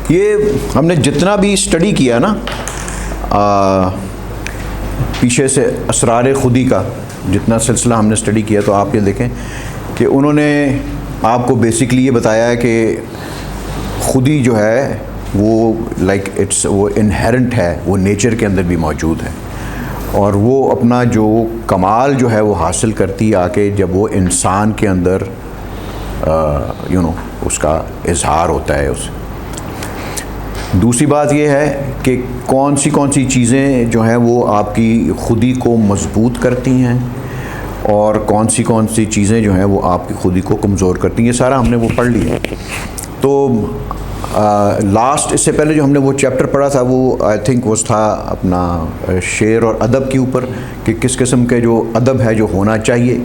یہ ہم نے جتنا بھی اسٹڈی کیا نا پیچھے سے اسرار خودی کا جتنا سلسلہ ہم نے اسٹڈی کیا، تو آپ یہ دیکھیں کہ انہوں نے آپ کو بیسکلی یہ بتایا ہے کہ خودی جو ہے وہ لائک وہ انہیرنٹ ہے، وہ نیچر کے اندر بھی موجود ہے، اور وہ اپنا جو کمال جو ہے وہ حاصل کرتی آ کے جب وہ انسان کے اندر اس کا اظہار ہوتا ہے اسے۔ دوسری بات یہ ہے کہ کون سی چیزیں جو ہیں وہ آپ کی خودی کو مضبوط کرتی ہیں اور کون سی چیزیں جو ہیں وہ آپ کی خودی کو کمزور کرتی ہیں، یہ سارا ہم نے وہ پڑھ لیا۔ تو لاسٹ اس سے پہلے جو ہم نے وہ چیپٹر پڑھا تھا وہ آئی تھنک وہ تھا اپنا شعر اور ادب کے اوپر، کہ کس قسم کے جو ادب ہے جو ہونا چاہیے،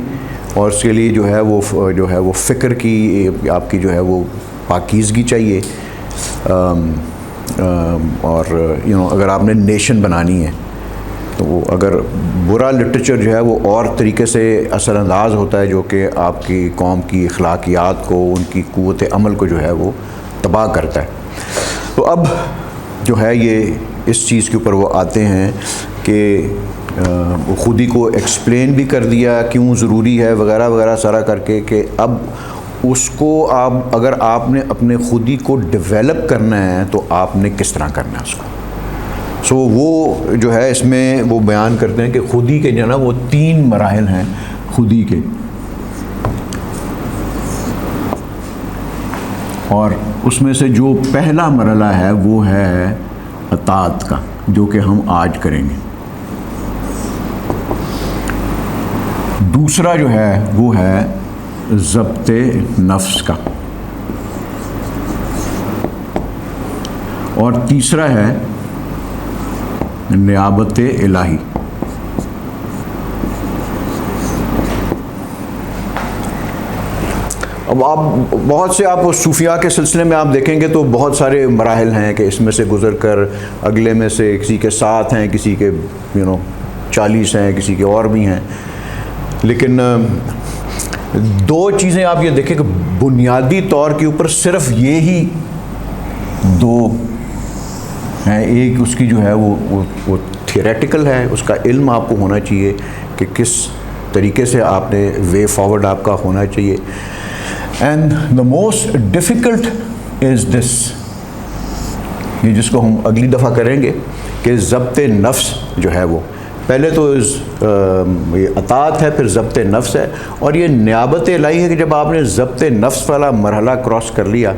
اور اس کے لیے جو ہے وہ فکر کی آپ کی جو ہے وہ پاکیزگی چاہیے، اور اگر آپ نے نیشن بنانی ہے تو اگر برا لٹریچر جو ہے وہ اور طریقے سے اثر انداز ہوتا ہے جو کہ آپ کی قوم کی اخلاقیات کو، ان کی قوت عمل کو جو ہے وہ تباہ کرتا ہے۔ تو اب جو ہے یہ اس چیز کے اوپر وہ آتے ہیں کہ خودی کو ایکسپلین بھی کر دیا کیوں ضروری ہے وغیرہ وغیرہ سارا کر کے، کہ اب اس کو اگر آپ نے اپنے خودی کو ڈیولپ کرنا ہے تو آپ نے کس طرح کرنا ہے اس کو۔ سو وہ جو ہے اس میں وہ بیان کرتے ہیں کہ خودی کے جو ہے نا وہ 3 مراحل ہیں خودی کے، اور اس میں سے جو پہلا مرحلہ ہے وہ ہے اطاعت کا، جو کہ ہم آج کریں گے۔ دوسرا جو ہے وہ ہے ضبط نفس کا، اور تیسرا ہے نیابت الہی۔ اب آپ بہت سے آپ صوفیاء کے سلسلے میں آپ دیکھیں گے تو بہت سارے مراحل ہیں کہ اس میں سے گزر کر اگلے میں سے کسی کے 7 ہیں، کسی کے 40 ہیں، کسی کے اور بھی ہیں، لیکن 2 چیزیں آپ یہ دیکھیں کہ بنیادی طور کے اوپر صرف یہی 2 ہیں۔ ایک اس کی جو ہے وہ تھیوریٹیکل ہے، اس کا علم آپ کو ہونا چاہیے کہ کس طریقے سے آپ نے وے فارورڈ آپ کا ہونا چاہیے۔ And the most difficult is this, یہ جس کو ہم اگلی دفعہ کریں گے، کہ ضبط نفس جو ہے وہ پہلے تو یہ اطاعت ہے، پھر ضبط نفس ہے، اور یہ نیابت الہی ہے کہ جب آپ نے ضبط نفس والا مرحلہ کراس کر لیا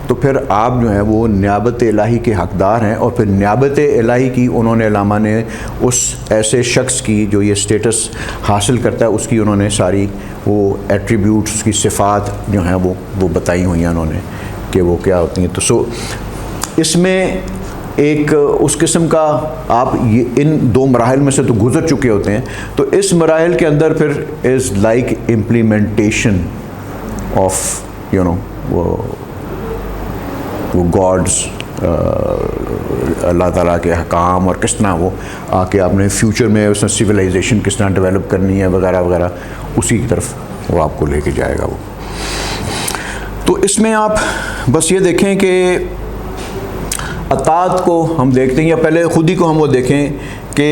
تو پھر آپ جو ہیں وہ نیابت الہی کے حقدار ہیں، اور پھر نیابت الہی کی انہوں نے علامہ نے اس ایسے شخص کی جو یہ سٹیٹس حاصل کرتا ہے اس کی انہوں نے ساری وہ ایٹریبیوٹس، اس کی صفات جو ہیں وہ بتائی ہوئی ہیں انہوں نے کہ وہ کیا ہوتی ہیں۔ تو اس میں ایک اس قسم کا آپ یہ ان 2 مراحل میں سے تو گزر چکے ہوتے ہیں، تو اس مراحل کے اندر پھر از لائک امپلیمنٹیشن آف وہ گاڈس، اللہ تعالیٰ کے احکام، اور کس طرح وہ آ کے آپ نے فیوچر میں اس میں سویلائزیشن کس طرح ڈیولپ کرنی ہے وغیرہ وغیرہ، اسی کی طرف وہ آپ کو لے کے جائے گا وہ۔ تو اس میں آپ بس یہ دیکھیں کہ اطاعت کو ہم دیکھتے ہیں، یا پہلے خودی کو ہم وہ دیکھیں کہ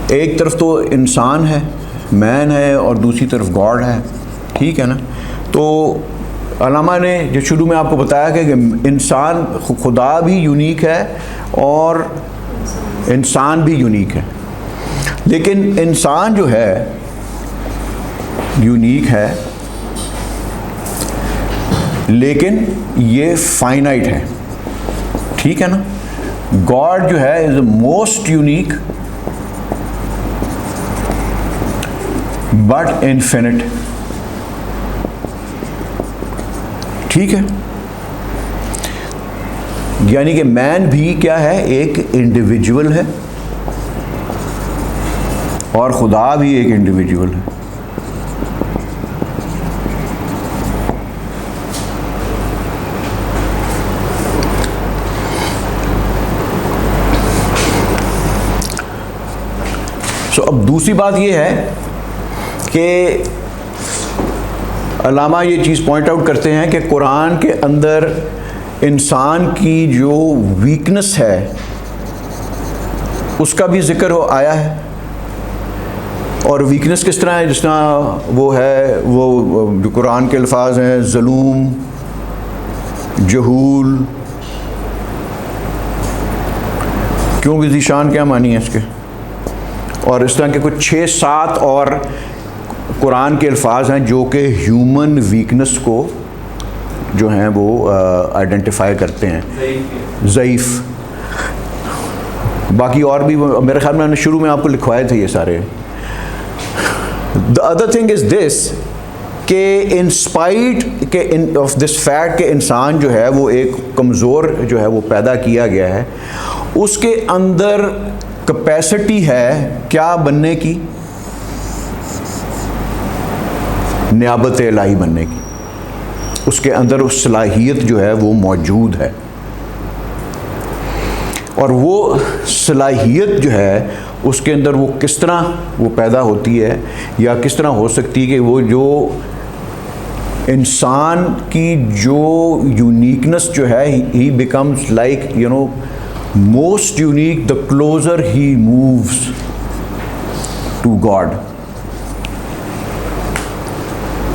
ایک طرف تو انسان ہے، مین ہے، اور دوسری طرف گاڈ ہے، ٹھیک ہے نا۔ تو علامہ نے جو شروع میں آپ کو بتایا کہ انسان، خدا بھی یونیک ہے اور انسان بھی یونیک ہے، لیکن انسان جو ہے یونیک ہے لیکن یہ فائنائٹ ہے، ٹھیک ہے نا۔ گاڈ جو ہے is a most unique but infinite, ٹھیک ہے۔ یعنی کہ مین بھی کیا ہے، ایک انڈیویجول ہے، اور خدا بھی ایک انڈیویجول ہے۔ اب دوسری بات یہ ہے کہ علامہ یہ چیز پوائنٹ آؤٹ کرتے ہیں کہ قرآن کے اندر انسان کی جو ویکنس ہے اس کا بھی ذکر آیا ہے. اور ویکنس کس طرح ہے؟ جس طرح وہ ہے، وہ جو قرآن کے الفاظ ہیں، ظلوم، جہول. کیوں بھی ذیشان کیا معنی ہے اس کے؟ اور اس طرح کے کچھ 6-7 اور قرآن کے الفاظ ہیں جو کہ ہیومن ویکنس کو جو ہیں وہ آئیڈینٹیفائی کرتے ہیں. ضعیف. باقی اور بھی میرے خیال میں نے شروع میں آپ کو لکھوائے تھے یہ سارے. The other thing is this کہ in spite of this fact کہ انسان جو ہے وہ ایک کمزور جو ہے وہ پیدا کیا گیا ہے، اس کے اندر کیپیسٹی ہے کیا بننے کی؟ نیابت الہی بننے کی. اس کے اندر اس صلاحیت جو ہے وہ موجود ہے. اور وہ صلاحیت جو ہے اس کے اندر وہ کس طرح وہ پیدا ہوتی ہے یا کس طرح ہو سکتی ہے کہ وہ جو انسان کی جو یونیکنس جو ہے he becomes like most unique the closer he moves to God.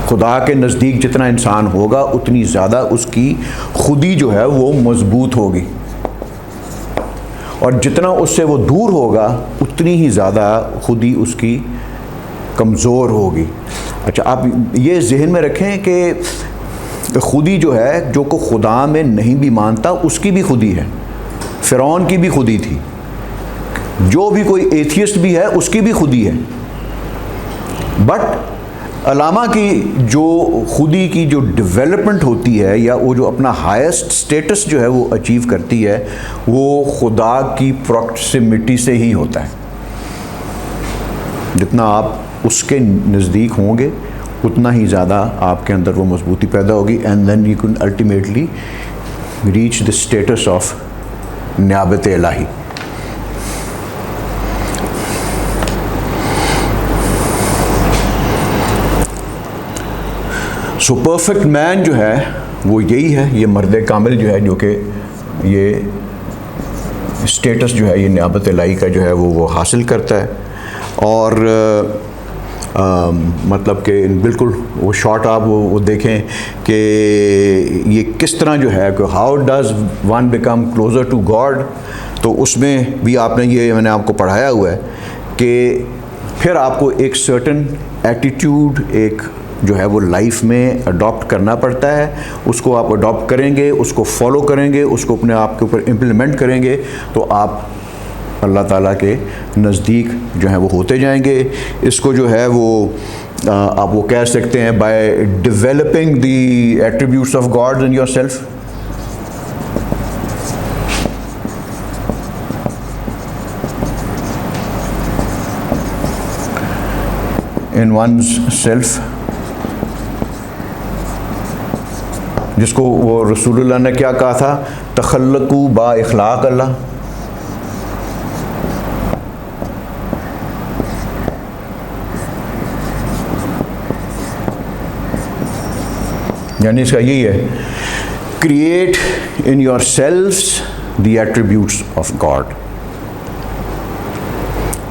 خدا کے نزدیک جتنا انسان ہوگا اتنی زیادہ اس کی خودی جو ہے وہ مضبوط ہوگی، اور جتنا اس سے وہ دور ہوگا اتنی ہی زیادہ خودی اس کی کمزور ہوگی. اچھا، آپ یہ ذہن میں رکھیں کہ خودی جو ہے، جو کو خدا میں نہیں بھی مانتا اس کی بھی خودی ہے. فرعون کی بھی خودی تھی. جو بھی کوئی ایتھیسٹ بھی ہے اس کی بھی خودی ہے. بٹ علامہ کی جو خودی کی جو ڈیولپمنٹ ہوتی ہے یا وہ جو اپنا ہائیسٹ سٹیٹس جو ہے وہ اچیو کرتی ہے، وہ خدا کی پروکسیمٹی سے ہی ہوتا ہے. جتنا آپ اس کے نزدیک ہوں گے اتنا ہی زیادہ آپ کے اندر وہ مضبوطی پیدا ہوگی. And then you can ultimately reach the status of نیابت الہی. سو پرفیکٹ مین جو ہے وہ یہی ہے، یہ مرد کامل جو ہے، جو کہ یہ اسٹیٹس جو ہے یہ نیابت الہی کا جو ہے وہ حاصل کرتا ہے. اور مطلب کہ بالکل وہ شارٹ آپ وہ دیکھیں کہ یہ کس طرح جو ہے کہ how does one become closer to God. تو اس میں بھی آپ نے یہ میں نے آپ کو پڑھایا ہوا ہے کہ پھر آپ کو ایک سرٹن ایٹیٹیوڈ ایک جو ہے وہ لائف میں اڈاپٹ کرنا پڑتا ہے. اس کو آپ اڈاپٹ کریں گے، اس کو فالو کریں گے، اس کو اپنے آپ کے اوپر امپلیمنٹ کریں گے تو آپ اللہ تعالیٰ کے نزدیک جو ہے وہ ہوتے جائیں گے. اس کو جو ہے وہ آپ وہ کہہ سکتے ہیں by developing the attributes of God in your self. In one's self, جس کو وہ رسول اللہ نے کیا کہا تھا، تخلقوا با اخلاق اللہ. یعنی اس کا یہی ہے، create in yourselves the attributes of God.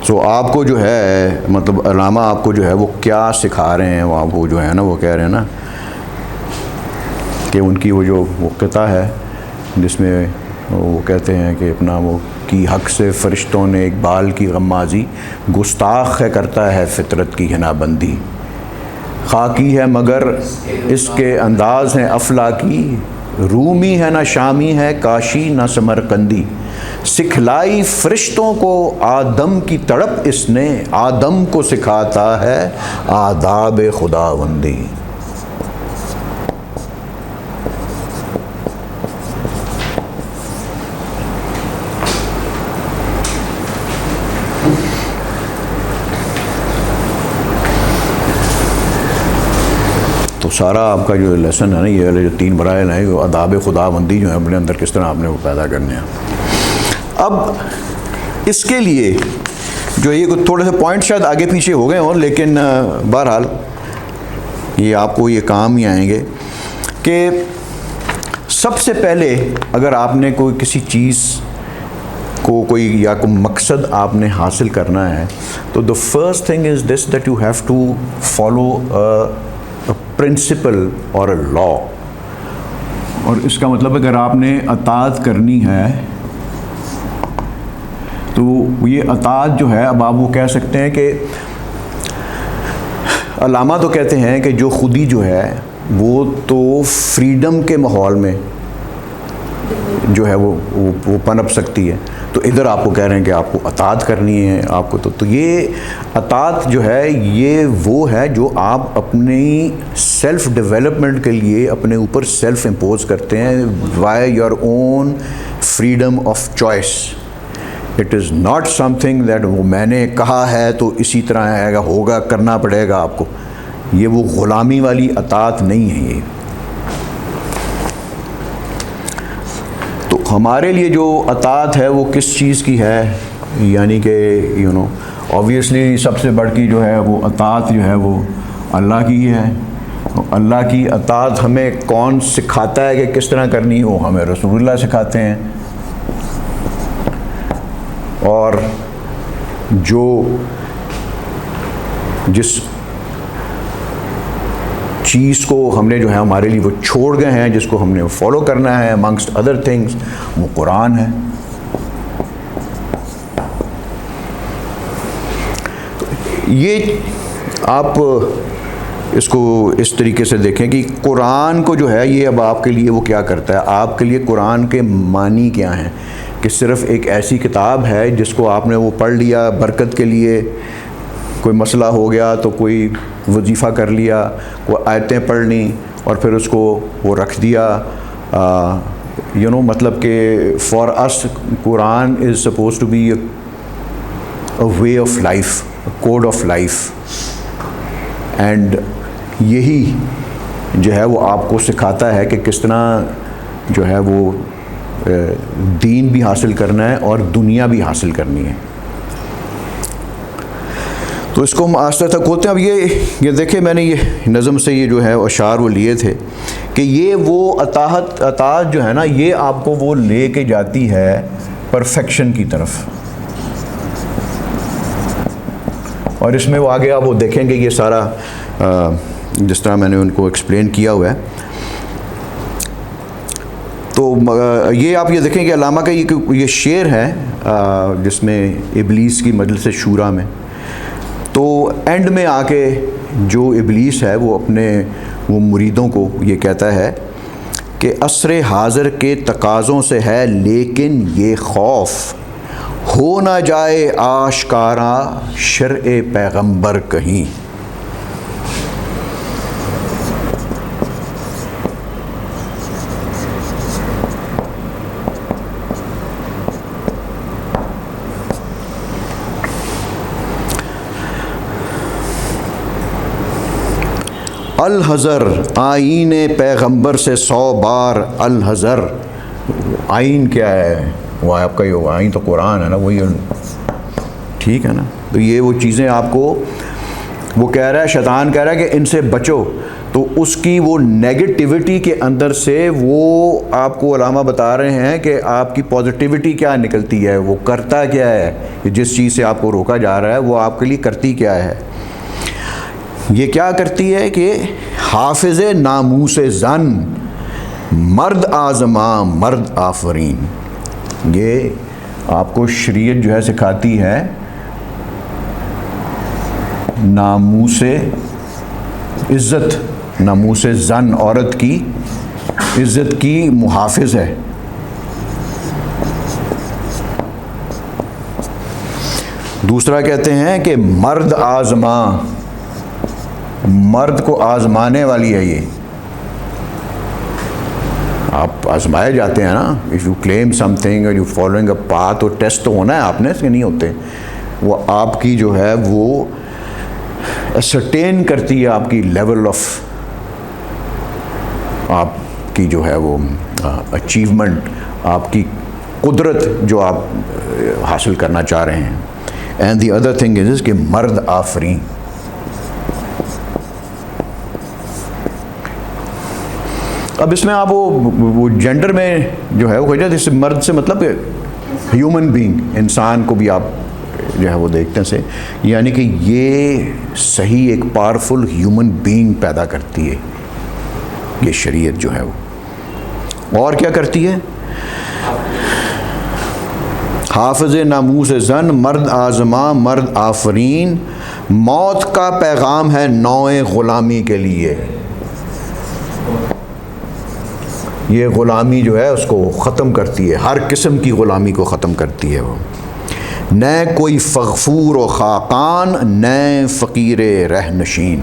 So آپ کو جو ہے مطلب علامہ آپ کو جو ہے وہ کیا سکھا رہے ہیں، وہ آپ کو جو ہے نا وہ کہہ رہے ہیں نا کہ ان کی وہ جو وہ قطعہ ہے جس میں وہ کہتے ہیں کہ اپنا وہ کی حق سے فرشتوں نے اقبال کی غمازی، گستاخ ہے کرتا ہے فطرت کی حنا بندی، خاکی ہے مگر اس کے انداز ہیں افلاکی، رومی ہے نہ شامی ہے کاشی نہ سمرقندی، سکھلائی فرشتوں کو آدم کی تڑپ اس نے، آدم کو سکھاتا ہے آداب خداوندی. تو سارا آپ کا جو لیسن ہے نا، یہ والے جو 3 مراحل ہیں، وہ آداب خداوندی جو ہے اپنے اندر کس طرح آپ نے وہ پیدا کرنے ہیں. اب اس کے لیے جو یہ تھوڑے سے پوائنٹ شاید آگے پیچھے ہو گئے ہوں، لیکن بہرحال یہ آپ کو یہ کام ہی آئیں گے کہ سب سے پہلے اگر آپ نے کوئی کسی چیز کو کوئی مقصد آپ نے حاصل کرنا ہے تو the first thing is this, that you have to follow a principle or a law. اور اس کا مطلب اگر آپ نے اطاعت کرنی ہے تو یہ اطاعت جو ہے اب آپ وہ کہہ سکتے ہیں کہ علامہ تو کہتے ہیں کہ جو خودی جو ہے وہ تو فریڈم کے ماحول میں جو ہے وہ پنپ سکتی ہے، تو ادھر آپ کو کہہ رہے ہیں کہ آپ کو اطاعت کرنی ہے آپ کو، تو یہ اطاعت جو ہے یہ وہ ہے جو آپ اپنی سیلف ڈیولپمنٹ کے لیے اپنے اوپر سیلف امپوز کرتے ہیں by your own freedom of choice. It is not some thing that وہ میں نے کہا ہے تو اسی طرح آئے گا، ہوگا، کرنا پڑے گا آپ کو. یہ وہ غلامی والی اطاعت نہیں ہے. یہ تو ہمارے لیے جو اطاعت ہے وہ کس چیز کی ہے، یعنی کہ اوبویسلی سب سے بڑھ کی جو ہے وہ اطاعت جو ہے وہ اللہ کی ہے. اللہ کی اطاعت ہمیں کون سکھاتا ہے کہ کس طرح کرنی ہو؟ ہمیں رسول اللہ سکھاتے ہیں. اور جس چیز کو ہم نے جو ہے ہمارے لیے وہ چھوڑ گئے ہیں، جس کو ہم نے فالو کرنا ہے amongst other things، وہ قرآن ہے. یہ آپ اس کو اس طریقے سے دیکھیں کہ قرآن کو جو ہے یہ اب آپ کے لیے وہ کیا کرتا ہے. آپ کے لیے قرآن کے معنی کیا ہیں؟ کہ صرف ایک ایسی کتاب ہے جس کو آپ نے وہ پڑھ لیا برکت کے لیے، کوئی مسئلہ ہو گیا تو کوئی وظیفہ کر لیا، کوئی آیتیں پڑھ لیں اور پھر اس کو وہ رکھ دیا. مطلب کہ for us Quran is supposed to be a way of life, code of life. And یہی جو ہے وہ آپ کو سکھاتا ہے کہ کس طرح جو ہے وہ دین بھی حاصل کرنا ہے اور دنیا بھی حاصل کرنی ہے. تو اس کو ہم آہستہ تک ہوتے ہیں. اب یہ دیکھیں میں نے یہ نظم سے یہ جو ہے اشعار وہ لیے تھے کہ یہ وہ اطاعت جو ہے نا یہ آپ کو وہ لے کے جاتی ہے پرفیکشن کی طرف. اور اس میں وہ آگے آپ وہ دیکھیں گے یہ سارا جس طرح میں نے ان کو ایکسپلین کیا ہوا ہے. تو یہ آپ یہ دیکھیں کہ علامہ کا یہ شعر ہے جس میں ابلیس کی مجلس شورا میں، تو اینڈ میں آ کے جو ابلیس ہے وہ اپنے وہ مریدوں کو یہ کہتا ہے کہ عصر حاضر کے تقاضوں سے ہے لیکن یہ خوف، ہو نہ جائے آشکارا شرع پیغمبر کہیں. الحذر آئین پیغمبر سے 100 بار الحذر. آئین کیا ہے؟ وہ آپ کا یہ آئین تو قرآن ہے نا، وہی ٹھیک ہے نا. تو یہ وہ چیزیں آپ کو وہ کہہ رہا ہے، شیطان کہہ رہا ہے کہ ان سے بچو. تو اس کی وہ نیگیٹیوٹی کے اندر سے وہ آپ کو علامہ بتا رہے ہیں کہ آپ کی پازیٹیوٹی کیا نکلتی ہے، وہ کرتا کیا ہے. جس چیز سے آپ کو روکا جا رہا ہے وہ آپ کے لیے کرتی کیا ہے. یہ کیا کرتی ہے کہ حافظ ناموس زن، مرد آزماں مرد آفرین. یہ آپ کو شریعت جو ہے سکھاتی ہے ناموس عزت، ناموس زن عورت کی عزت کی محافظ ہے. دوسرا کہتے ہیں کہ مرد آزماں، مرد کو آزمانے والی ہے. یہ آپ آزمائے جاتے ہیں نا، if you claim some thing اور یو فالوئنگ اے پاتھ، تو ٹیسٹ تو ہونا ہے آپ نے، اس کے نہیں ہوتے. وہ آپ کی جو ہے وہ اسرٹین کرتی ہے آپ کی لیول آف، آپ کی جو ہے وہ اچیومنٹ، آپ کی قدرت جو آپ حاصل کرنا چاہ رہے ہیں. And the other thing is کہ مرد آفرین. اب اس میں آپ وہ جینڈر میں جو ہے وہ جس مرد سے مطلب ہیومن بینگ، انسان کو بھی آپ جو ہے وہ دیکھتے ہیں سے، یعنی کہ یہ صحیح ایک پاورفل ہیومن بینگ پیدا کرتی ہے یہ شریعت جو ہے وہ۔ اور کیا کرتی ہے؟ حافظ ناموس زن، مرد آزما مرد آفرین، موت کا پیغام ہے نوع غلامی کے لیے۔ یہ غلامی جو ہے اس کو ختم کرتی ہے، ہر قسم کی غلامی کو ختم کرتی ہے وہ۔ نہ کوئی فغفور و خاقان، نہ فقیر رہ نشین۔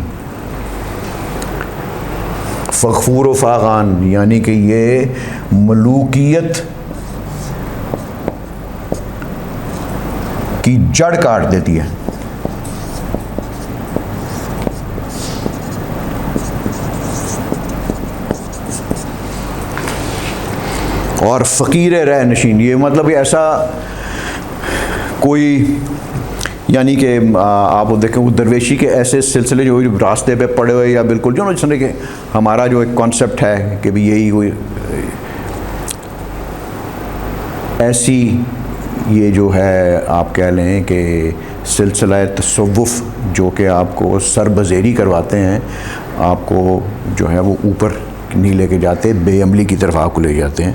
فغفور و خاقان یعنی کہ یہ ملوکیت کی جڑ کاٹ دیتی ہے۔ اور فقیر رہ نشین، یہ مطلب ایسا کوئی، یعنی کہ آپ دیکھیں وہ درویشی کے ایسے سلسلے جو راستے پہ پڑے ہوئے یا بالکل جو جس طرح کہ ہمارا جو ایک کانسیپٹ ہے کہ بھی یہی ہوئی ایسی، یہ جو ہے آپ کہہ لیں کہ سلسلہ تصوف جو کہ آپ کو سر بزیری کرواتے ہیں، آپ کو جو ہے وہ اوپر نہیں لے کے جاتے، بے عملی کی طرف آپ کو لے جاتے ہیں۔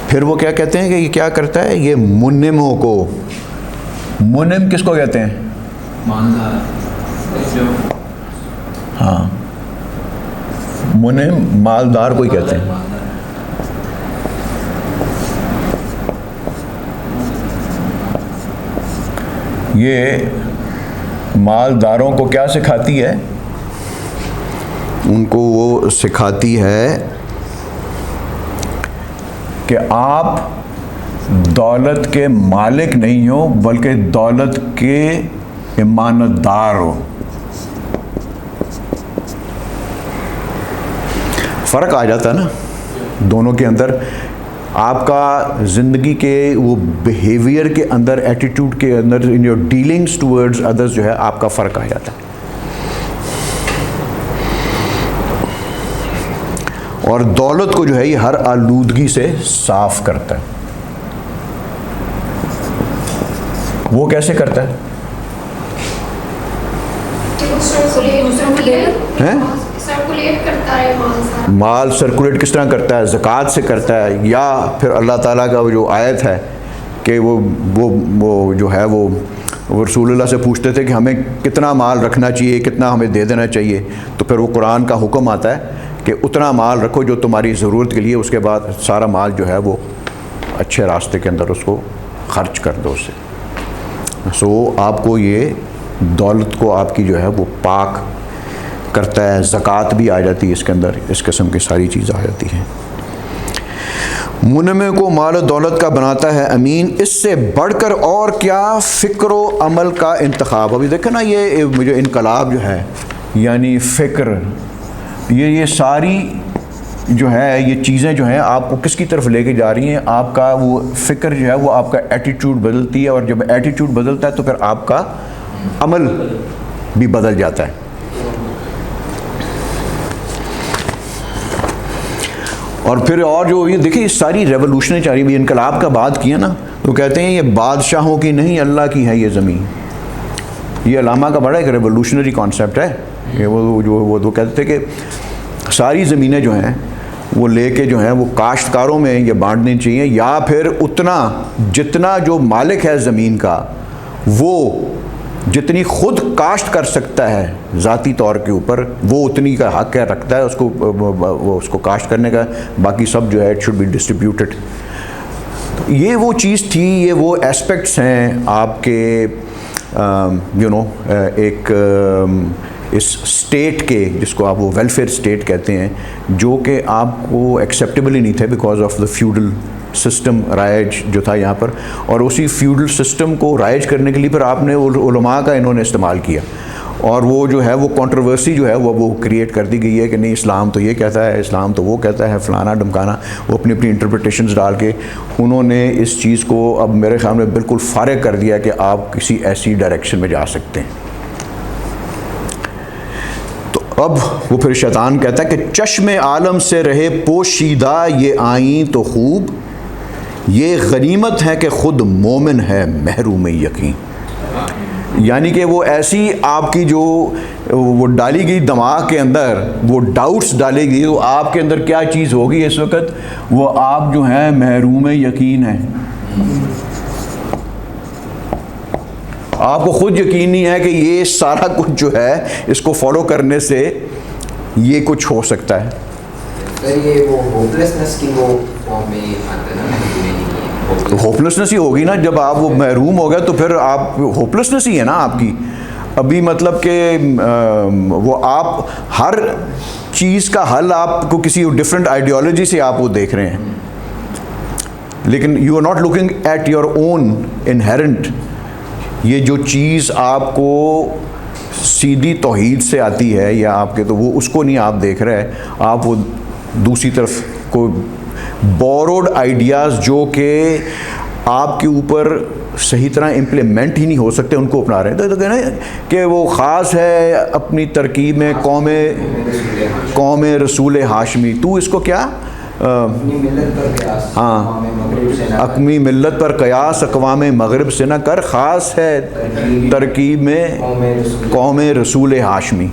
پھر وہ کیا کہتے ہیں کہ یہ کیا کرتا ہے، یہ منموں کو، منم کس کو کہتے ہیں؟ ہاں، منم مالدار کو ہی کہتے ہیں۔ یہ مالداروں کو کیا سکھاتی ہے؟ ان کو وہ سکھاتی ہے کہ آپ دولت کے مالک نہیں ہو بلکہ دولت کے امانت دار ہو۔ فرق آ جاتا ہے نا دونوں کے اندر، آپ کا زندگی کے وہ بیہیویئر کے اندر، ایٹیٹیوڈ کے اندر، in your dealings towards others جو ہے آپ کا فرق آ جاتا ہے۔ اور دولت کو جو ہے یہ ہر آلودگی سے صاف کرتا ہے۔ وہ کیسے کرتا ہے؟ مال سرکولیٹ کس طرح کرتا ہے؟ زکوٰۃ سے کرتا ہے، یا پھر اللہ تعالیٰ کا وہ جو آیت ہے کہ وہ جو ہے وہ رسول اللہ سے پوچھتے تھے کہ ہمیں کتنا مال رکھنا چاہیے، کتنا ہمیں دے دینا چاہیے، تو پھر وہ قرآن کا حکم آتا ہے کہ اتنا مال رکھو جو تمہاری ضرورت کے لیے، اس کے بعد سارا مال جو ہے وہ اچھے راستے کے اندر اس کو خرچ کر دو اسے۔ سو آپ کو یہ دولت کو آپ کی جو ہے وہ پاک کرتا ہے، زکوٰۃ بھی آ جاتی ہے اس کے اندر، اس قسم کی ساری چیز آ جاتی ہیں۔ منمے کو مال و دولت کا بناتا ہے امین، اس سے بڑھ کر اور کیا فکر و عمل کا انتخاب۔ ابھی دیکھیں نا یہ مجھے انقلاب جو ہے، یعنی فکر، یہ ساری جو ہے یہ چیزیں جو ہیں آپ کو کس کی طرف لے کے جا رہی ہیں؟ آپ کا وہ فکر جو ہے وہ آپ کا ایٹیٹیوڈ بدلتی ہے، اور جب ایٹیٹیوڈ بدلتا ہے تو پھر آپ کا عمل بھی بدل جاتا ہے۔ اور پھر اور جو یہ دیکھیں ساری ریولوشنیں چاہ رہی ہیں، انقلاب کا بات کیا نا تو کہتے ہیں یہ بادشاہوں کی نہیں اللہ کی ہے یہ زمین۔ یہ علامہ کا بڑا ایک ریولوشنری کانسیپٹ ہے کہ وہ کہتے تھے کہ ساری زمینیں جو ہیں وہ لے کے جو ہیں وہ کاشتکاروں میں یہ بانٹنی چاہیے، یا پھر اتنا جتنا جو مالک ہے زمین کا وہ جتنی خود کاشت کر سکتا ہے ذاتی طور کے اوپر، وہ اتنی کا حق ہے رکھتا ہے اس کو کاشت کرنے کا، باقی سب جو ہے اٹ شوڈ بی ڈسٹریبیوٹڈ۔ یہ وہ چیز تھی، یہ وہ ایسپیکٹس ہیں آپ کے ایک اس اسٹیٹ کے، جس کو آپ وہ ویلفیئر اسٹیٹ کہتے ہیں، جو کہ آپ کو ایکسیپٹیبل ہی نہیں تھے because of the feudal system رائج جو تھا یہاں پر۔ اور اسی فیوڈل سسٹم کو رائج کرنے کے لیے پھر آپ نے علماء کا انہوں نے استعمال کیا، اور وہ جو ہے وہ کنٹروورسی جو ہے وہ کریٹ کر دی گئی ہے کہ نہیں اسلام تو یہ کہتا ہے، اسلام تو وہ کہتا ہے، فلانا ڈمکانا، وہ اپنی انٹرپریٹیشنز ڈال کے انہوں نے اس چیز کو اب میرے خیال میں بالکل فارغ کر دیا کہ آپ کسی ایسی ڈائریکشن میں جا سکتے ہیں۔ تو اب وہ پھر شیطان کہتا ہے کہ چشم عالم سے رہے پوشیدہ یہ آئیں تو خوب، یہ غنیمت ہے کہ خود مومن ہے محروم یقین. یعنی کہ وہ ایسی آپ کی جو وہ ڈالی گئی دماغ کے اندر وہ ڈاؤٹس ڈالے گی، تو آپ کے اندر کیا چیز ہوگی اس وقت؟ وہ آپ جو ہیں محروم یقین ہیں. آپ کو خود یقین نہیں ہے کہ یہ سارا کچھ جو ہے اس کو فالو کرنے سے یہ کچھ ہو سکتا ہے. یہ وہ ہوپلیسنس کی وہ فارم میں آتا ہے نا، ہوپلیسنس ہی ہوگی نا. جب آپ وہ محروم ہو گئے تو پھر آپ ہوپلیسنس ہی ہے نا آپ کی. ابھی مطلب کہ وہ آپ ہر چیز کا حل آپ کو کسی ڈفرینٹ آئیڈیالوجی سے آپ وہ دیکھ رہے ہیں، لیکن you are not looking at your own inherent. یہ جو چیز آپ کو سیدھی توحید سے آتی ہے یا آپ کے، تو وہ اس کو نہیں آپ دیکھ رہے. آپ وہ دوسری طرف کو بوروڈ آئیڈیاز جو کہ آپ کے اوپر صحیح طرح امپلیمنٹ ہی نہیں ہو سکتے ان کو اپنا رہے ہیں. تو کہنا کہ وہ خاص ہے اپنی ترکیب میں قوم رسول ہاشمی. تو اس کو کیا ہاں اقمی ملت پر قیاس اقوام مغرب سے نہ کر، خاص ہے ترکیب میں قوم رسول ہاشمی.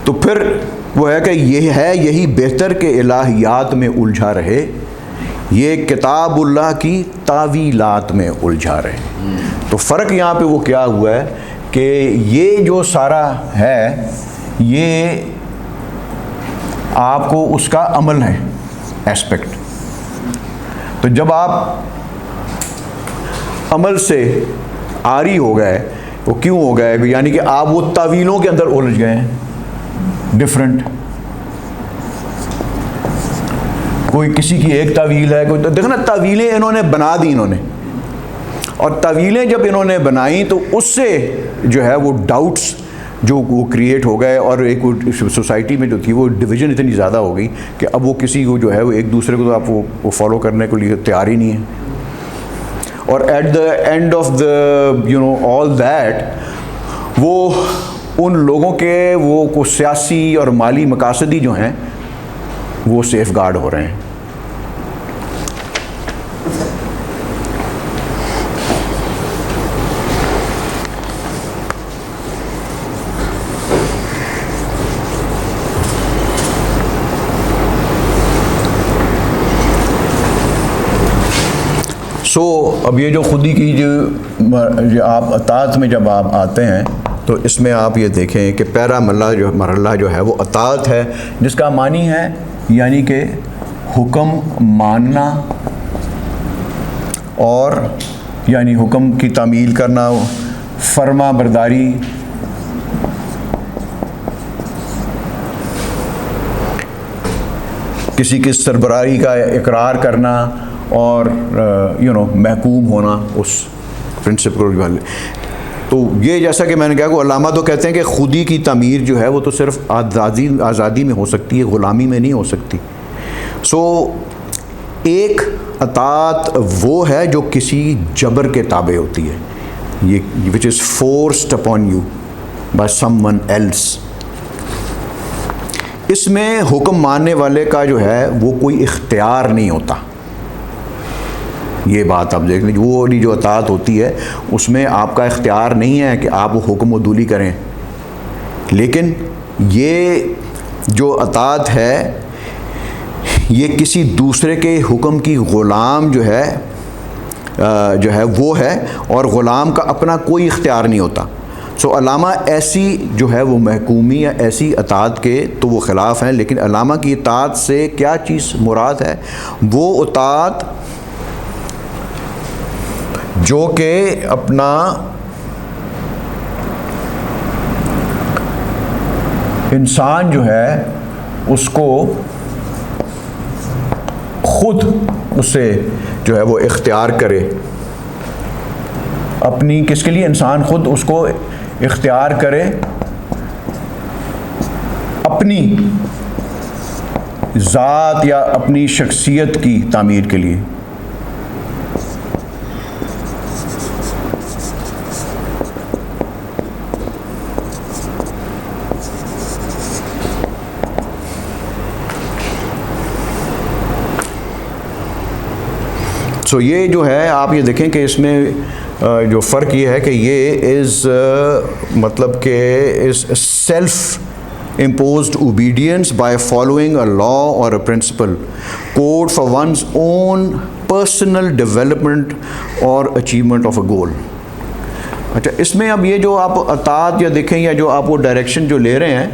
تو پھر وہ ہے کہ یہ ہے یہی بہتر کہ الہیات میں الجھا رہے، یہ کتاب اللہ کی تعویلات میں الجھا رہے. تو فرق یہاں پہ وہ کیا ہوا ہے کہ یہ جو سارا ہے یہ آپ کو اس کا عمل ہے ایسپیکٹ. تو جب آپ عمل سے عاری ہو گئے، وہ کیوں ہو گئے؟ یعنی کہ آپ وہ تعویلوں کے اندر الجھ گئے ہیں ڈفرینٹ. کوئی کسی کی ایک تعویل ہے، کوئی دیکھو نا تعویلیں انہوں نے بنا دی انہوں نے، اور تعویلیں جب انہوں نے بنائیں تو اس سے جو ہے وہ ڈاؤٹس جو وہ کریٹ ہو گئے، اور ایک سوسائٹی میں جو تھی وہ ڈویژن اتنی زیادہ ہو گئی کہ اب وہ کسی کو جو ہے وہ ایک دوسرے کو تو آپ وہ فالو کرنے کے لیے تیار ہی نہیں ہے. اور at the end of the all that وہ ان لوگوں کے وہ سیاسی اور مالی مقاصدی جو ہیں وہ سیف گارڈ ہو رہے ہیں. اب یہ جو خودی کی جو آپ اطاعت میں جب آپ آتے ہیں تو اس میں آپ یہ دیکھیں کہ پہلا مرحلہ جو ہے وہ اطاعت ہے، جس کا معنی ہے یعنی کہ حکم ماننا، اور یعنی حکم کی تعمیل کرنا، فرما برداری. کسی کی سربراہی کا اقرار کرنا اور محکوم ہونا اس پرنسپل والے. تو یہ جیسا کہ میں نے کہا کہ علامہ تو کہتے ہیں کہ خودی کی تعمیر جو ہے وہ تو صرف آزادی میں ہو سکتی ہے، غلامی میں نہیں ہو سکتی. ایک اطاعت وہ ہے جو کسی جبر کے تابع ہوتی ہے، یہ which is forced upon you by someone else. اس میں حکم ماننے والے کا جو ہے وہ کوئی اختیار نہیں ہوتا. یہ بات آپ دیکھ لیں، وہ والی جو اطاعت ہوتی ہے اس میں آپ کا اختیار نہیں ہے کہ آپ وہ حکم عدولی کریں. لیکن یہ جو اطاعت ہے یہ کسی دوسرے کے حکم کی غلام جو ہے وہ ہے، اور غلام کا اپنا کوئی اختیار نہیں ہوتا. علامہ ایسی جو ہے وہ محکومی یا ایسی اطاعت کے تو وہ خلاف ہیں. لیکن علامہ کی اطاعت سے کیا چیز مراد ہے؟ وہ اطاعت جو کہ اپنا انسان جو ہے اس کو خود اسے جو ہے وہ اختیار کرے. اپنی کس کے لیے؟ انسان خود اس کو اختیار کرے اپنی ذات یا اپنی شخصیت کی تعمیر کے لیے. سو یہ جو ہے آپ یہ دیکھیں کہ اس میں جو فرق یہ ہے کہ یہ از مطلب کہ is self imposed obedience by following a law or a principle, code for one's own personal development or achievement of a goal. اچھا اس میں اب یہ جو آپ اطاعت یا دیکھیں یا جو آپ وہ ڈائریکشن جو لے رہے ہیں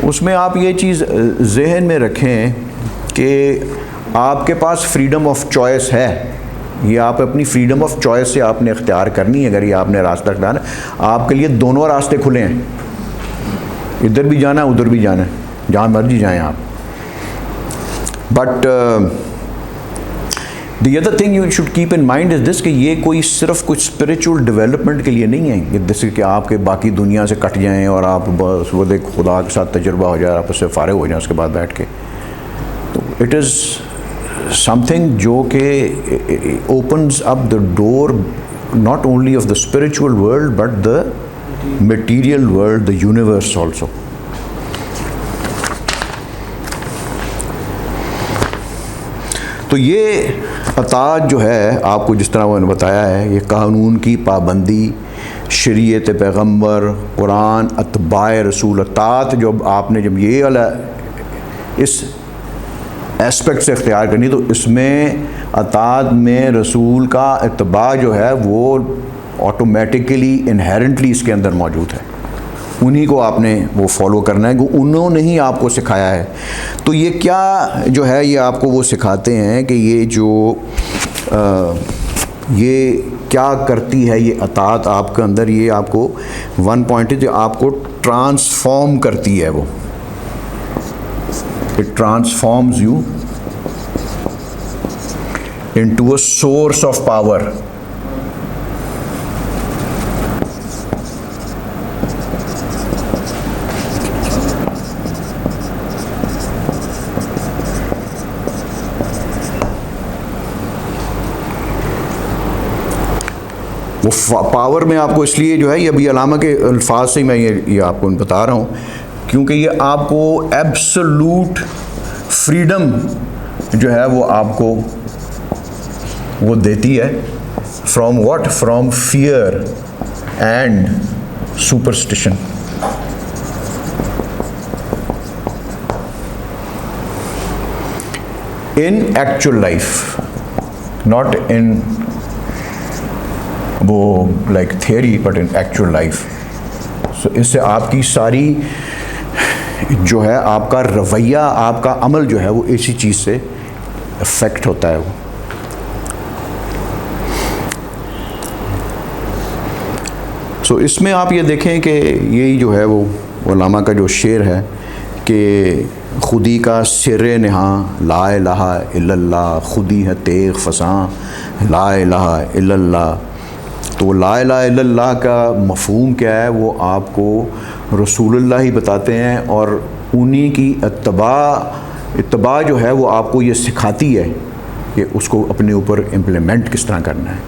اس میں آپ یہ چیز ذہن میں رکھیں کہ آپ کے پاس فریڈم آف چوائس ہے. یہ آپ اپنی فریڈم آف چوائس سے آپ نے اختیار کرنی ہے. اگر یہ آپ نے راستہ اختیار آپ کے لیے دونوں راستے کھلے ہیں, ادھر بھی جانا ہے ادھر بھی جانا ہے, جہاں مرضی جائیں آپ. But the other thing you should keep in mind is this کہ یہ کوئی صرف کچھ اسپریچول ڈیولپمنٹ کے لیے نہیں ہے, جیسے کہ آپ کے باقی دنیا سے کٹ جائیں اور آپ بس وہ دیکھ خدا کے ساتھ تجربہ ہو جائے, آپ اس سے فارغ ہو جائیں اس کے بعد بیٹھ کے. تو اٹ از سم تھنگ جو کہ opens up the door not only of the spiritual world but the material world, the universe also. تو یہ اطاعت جو ہے آپ کو جس طرح میں نے بتایا ہے یہ قانون کی پابندی, شریعت پیغمبر, قرآن, اتباع رسول. اطاعت جو آپ نے جب یہ والا اس اسپیکٹ سے اختیار کرنی تو اس میں اطاعت میں رسول کا اتباع جو ہے وہ آٹومیٹیکلی انہیرنٹلی اس کے اندر موجود ہے. انہی کو آپ نے وہ فالو کرنا ہے کہ انہوں نے ہی آپ کو سکھایا ہے. تو یہ کیا جو ہے یہ آپ کو وہ سکھاتے ہیں کہ یہ جو یہ کیا کرتی ہے یہ اطاعت آپ کے اندر, یہ آپ کو ون پوائنٹ جو آپ کو ٹرانسفارم کرتی ہے. وہ it transforms you into a source of power. وہ پاور میں آپ کو اس لیے جو ہے یہ ابھی علامہ کے الفاظ سے میں یہ آپ کو بتا رہا ہوں کیونکہ یہ آپ کو ایبسولوٹ فریڈم جو ہے وہ آپ کو وہ دیتی ہے. From what? From fear and superstition. In actual life, not in وہ like theory but in actual life. So اس سے آپ کی ساری جو ہے آپ کا رویہ, آپ کا عمل جو ہے وہ اسی چیز سے افیکٹ ہوتا ہے. وہ سو اس میں آپ یہ دیکھیں کہ یہی جو ہے وہ علامہ کا جو شعر ہے کہ خودی کا سر نہاں لا الہ الا اللہ, خودی ہے تیغ فساں لا الہ الا اللہ. تو لا الہ الا اللہ کا مفہوم کیا ہے وہ آپ کو رسول اللہ ہی بتاتے ہیں, اور انہی کی اتباع جو ہے وہ آپ کو یہ سکھاتی ہے کہ اس کو اپنے اوپر امپلیمنٹ کس طرح کرنا ہے.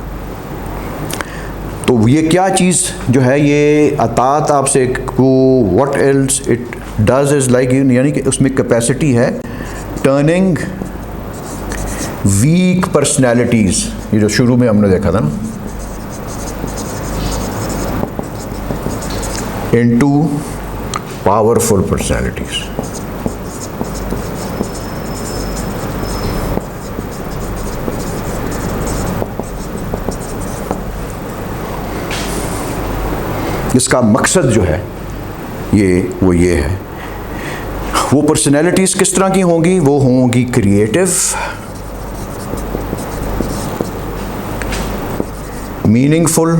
تو یہ کیا چیز جو ہے یہ اطاعت آپ سے what else it does is like, یعنی کہ اس میں کیپیسٹی ہے ٹرننگ ویک پرسنالٹیز, یہ جو شروع میں ہم نے دیکھا تھا نا, into powerful personalities. اس کا مقصد جو ہے وہ یہ ہے. وہ پرسنالٹیز کس طرح کی ہوں گی؟ وہ ہوں گی creative, meaningful,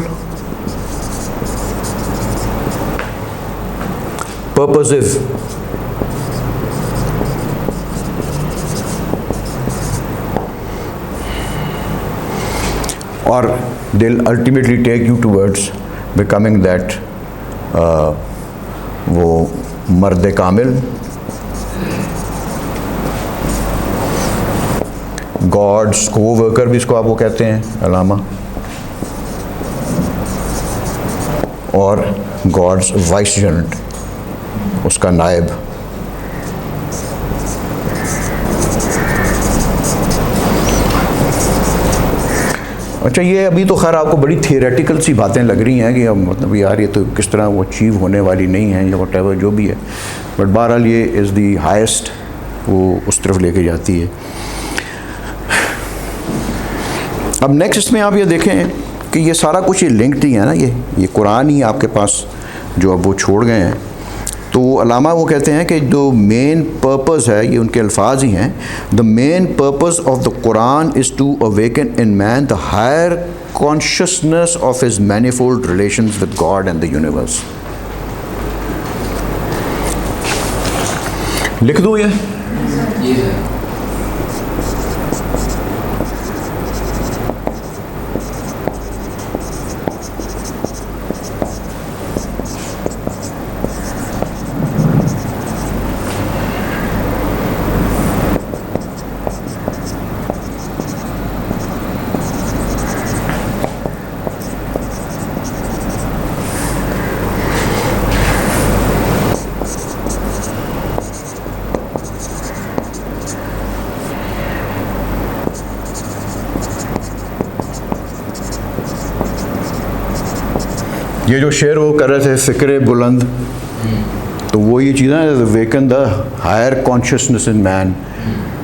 purposive, or they'll ultimately take you towards becoming that وہ مرد کامل, گاڈس کو ورکر بھی اس کو آپ وہ کہتے ہیں علامہ, اور گاڈس وائس ریجنٹ, اس کا نائب. اچھا یہ ابھی تو خیر آپ کو بڑی تھیوریٹیکل سی باتیں لگ رہی ہیں کہ اب مطلب یار یہ تو کس طرح وہ اچیو ہونے والی نہیں ہیں یا واٹ ایور جو بھی ہے، بٹ بہرحال یہ از دی ہائیسٹ، وہ اس طرف لے کے جاتی ہے. اب نیکسٹ اس میں آپ یہ دیکھیں کہ یہ سارا کچھ یہ لنکڈ ہی ہے نا، یہ قرآن ہی آپ کے پاس جو اب وہ چھوڑ گئے ہیں. تو علامہ وہ کہتے ہیں کہ جو مین پرپز ہے، یہ ان کے الفاظ ہی ہیں، the main purpose of the Quran is to awaken in man the higher consciousness of his manifold relations with God and the universe. لکھ دوں یہ؟ یہ جو شعر وہ کر رہے تھے فکر بلند، تو وہ یہ چیزیں ویکن دا ہائر کانشیسنیس ان مین،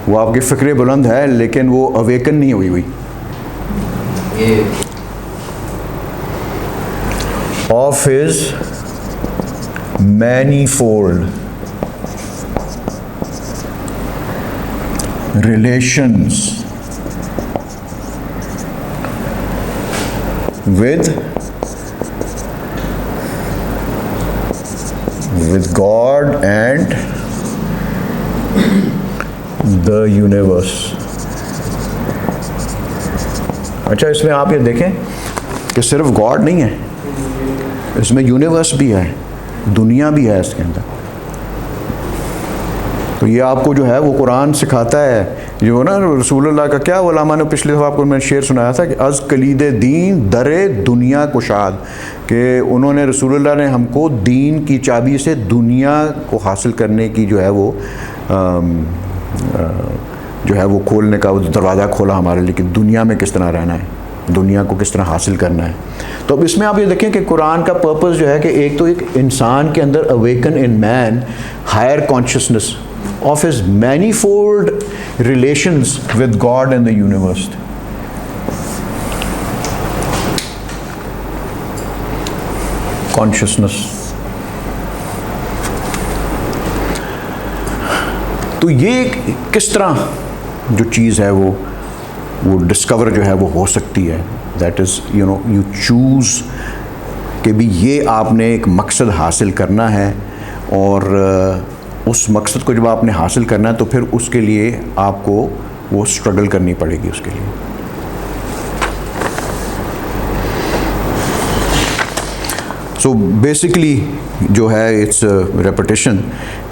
وہ آپ کی فکر بلند ہے لیکن وہ اویکن نہیں ہوئی of his manifold relations with God and the universe. اچھا اس میں آپ یہ دیکھیں کہ صرف گاڈ نہیں ہے، اس میں یونیورس بھی ہے، دنیا بھی ہے اس کے اندر. تو یہ آپ کو جو ہے وہ قرآن سکھاتا ہے، جو نا رسول اللہ کا کیا علماء نے پچھلے دفعہ آپ کو میں نے شعر سنایا تھا کہ از کلید دین در دنیا کشاد، کہ انہوں نے رسول اللہ نے ہم کو دین کی چابی سے دنیا کو حاصل کرنے کی جو ہے وہ کھولنے کا دروازہ کھولا ہمارے لیے کہ دنیا میں کس طرح رہنا ہے، دنیا کو کس طرح حاصل کرنا ہے. تو اب اس میں آپ یہ دیکھیں کہ قرآن کا پرپز جو ہے کہ ایک تو ایک انسان کے اندر awaken in man higher consciousness of his manifold relations with God and the universe. Consciousness. تو یہ کس طرح جو چیز ہے وہ ڈسکور جو ہے وہ ہو سکتی ہے. That is, you choose کہ بھی یہ آپ نے ایک مقصد حاصل کرنا ہے، اور اس مقصد کو جب آپ نے حاصل کرنا ہے تو پھر اس کے لیے آپ کو وہ اسٹرگل کرنی پڑے گی اس کے لیے. سو بیسکلی جو ہے اٹس ریپیٹیشن،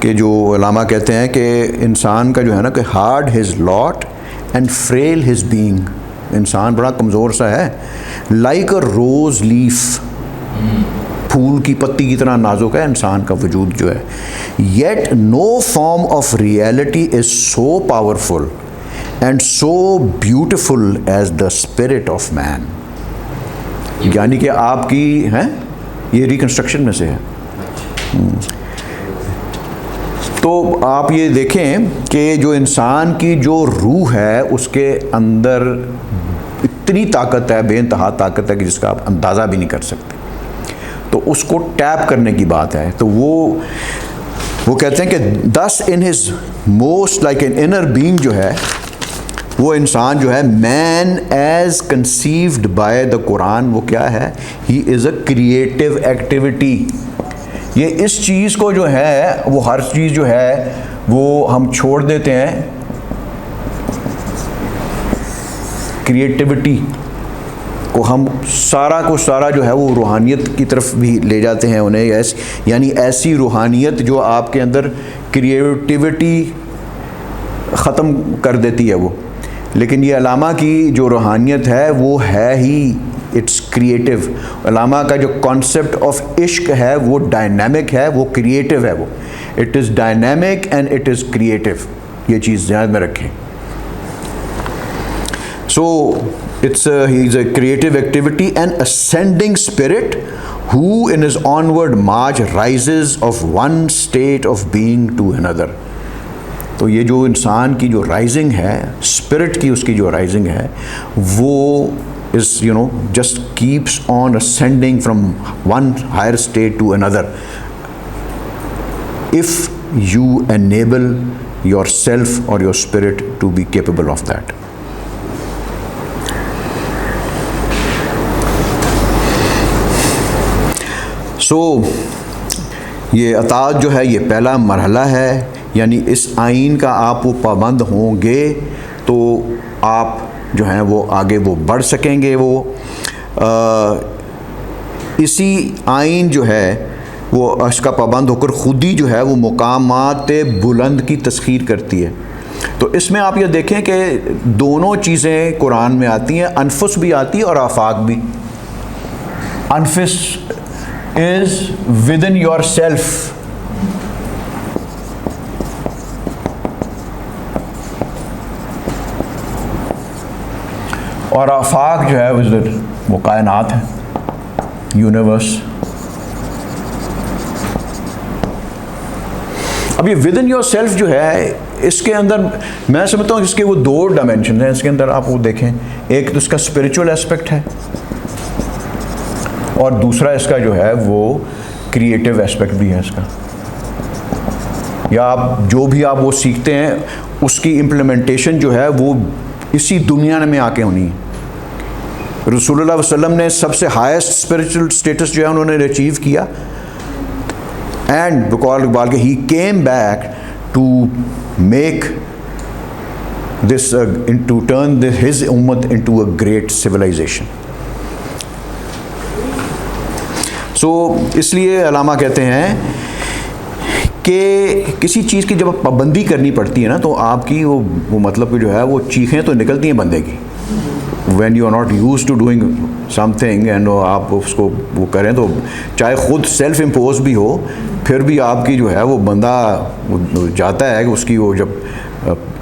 کہ جو علامہ کہتے ہیں کہ انسان کا جو ہے نا کہ hard his lot and فریل his being, انسان بڑا کمزور سا ہے، لائک اے روز لیف، پھول کی پتی کی طرح نازک ہے انسان کا وجود جو ہے. Yet no form of reality is so powerful and so beautiful as the spirit of man. یعنی کہ آپ کی ہیں یہ ریکنسٹرکشن میں سے ہے. تو آپ یہ دیکھیں کہ جو انسان کی جو روح ہے اس کے اندر اتنی طاقت ہے، بے انتہا طاقت ہے کہ جس کا آپ اندازہ بھی نہیں کر سکتے. تو اس کو ٹیپ کرنے کی بات ہے. تو وہ کہتے ہیں کہ this in his most like an inner being جو ہے وہ انسان جو ہے man as conceived by the Quran, وہ کیا ہے؟ He is a creative activity. یہ اس چیز کو جو ہے وہ ہر چیز جو ہے وہ ہم چھوڑ دیتے ہیں، کریٹیوٹی کو ہم سارا جو ہے وہ روحانیت کی طرف بھی لے جاتے ہیں انہیں، یعنی ایسی روحانیت جو آپ کے اندر کریٹیوٹی ختم کر دیتی ہے وہ. لیکن یہ علامہ کی جو روحانیت ہے وہ ہے ہی اٹس کریٹیو. علامہ کا جو کانسیپٹ آف عشق ہے وہ ڈائنامک ہے، وہ کریٹیو ہے، وہ it is dynamic and it is creative. یہ چیز ذہن میں رکھیں. سو he's a creative activity, an ascending spirit who in his onward march rises of one state of being to another. تو یہ جو انسان کی جو رائزنگ ہے، اسپرٹ کی اس کی جو رائزنگ ہے، وہ is just keeps on ascending from one higher state to another if you enable yourself or your spirit to be capable of that. So یہ اطاعت جو ہے یہ پہلا مرحلہ ہے، یعنی اس آئین کا آپ وہ پابند ہوں گے تو آپ جو ہیں وہ آگے وہ بڑھ سکیں گے. وہ اسی آئین جو ہے وہ اس کا پابند ہو کر خود ہی جو ہے وہ مقامات بلند کی تسخیر کرتی ہے. تو اس میں آپ یہ دیکھیں کہ دونوں چیزیں قرآن میں آتی ہیں، انفس بھی آتی ہے اور آفاق بھی. انفس is within yourself, اور آفاق جو ہے وہ کائنات ہے، یونیورس. اب یہ ود ان یور سیلف جو ہے، اس کے اندر میں سمجھتا ہوں اس کے وہ دو ڈائمینشن ہیں. اس کے اندر آپ وہ دیکھیں، ایک تو اس کا اسپریچول اسپیکٹ ہے اور دوسرا اس کا جو ہے وہ کریٹیو اسپیکٹ بھی ہے اس کا. یا آپ جو بھی آپ وہ سیکھتے ہیں اس کی امپلیمنٹیشن جو ہے وہ اسی دنیا میں آ کے ہونی ہے. رسول اللہ علیہ وسلم نے سب سے ہائیسٹ اسپریچول اسٹیٹس جو ہے انہوں نے اچیو کیا، اینڈ اقبال کہ he came back to make this to turn his امت into a great civilisation. So اس لیے علامہ کہتے ہیں کہ کسی چیز کی جب پابندی کرنی پڑتی ہے نا تو آپ کی وہ مطلب کہ جو ہے وہ چیخیں تو نکلتی ہیں بندے کی. When you are not used to doing something and آپ اس کو وہ کریں تو چاہے خود سیلف امپوز بھی ہو پھر بھی آپ کی جو ہے وہ بندہ جاتا ہے کہ اس کی وہ جب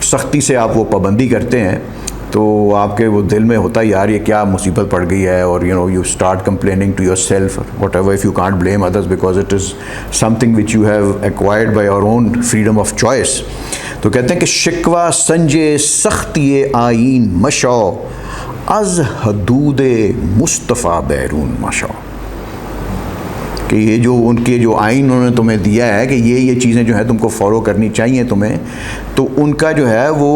سختی سے آپ وہ پابندی کرتے ہیں تو آپ کے وہ دل میں ہوتا ہے یار یہ کیا مصیبت پڑ گئی ہے، اور you start complaining to yourself whatever if you can't blame others because it is something which you have acquired by your own freedom of choice. تو کہتے ہیں کہ شکوہ سنجے سختی آئین مشو از حدود مصطفیٰ بیرون مشو، کہ یہ جو ان کے جو آئین انہوں نے تمہیں دیا ہے کہ یہ چیزیں جو ہیں تم کو فالو کرنی چاہیے تمہیں، تو ان کا جو ہے وہ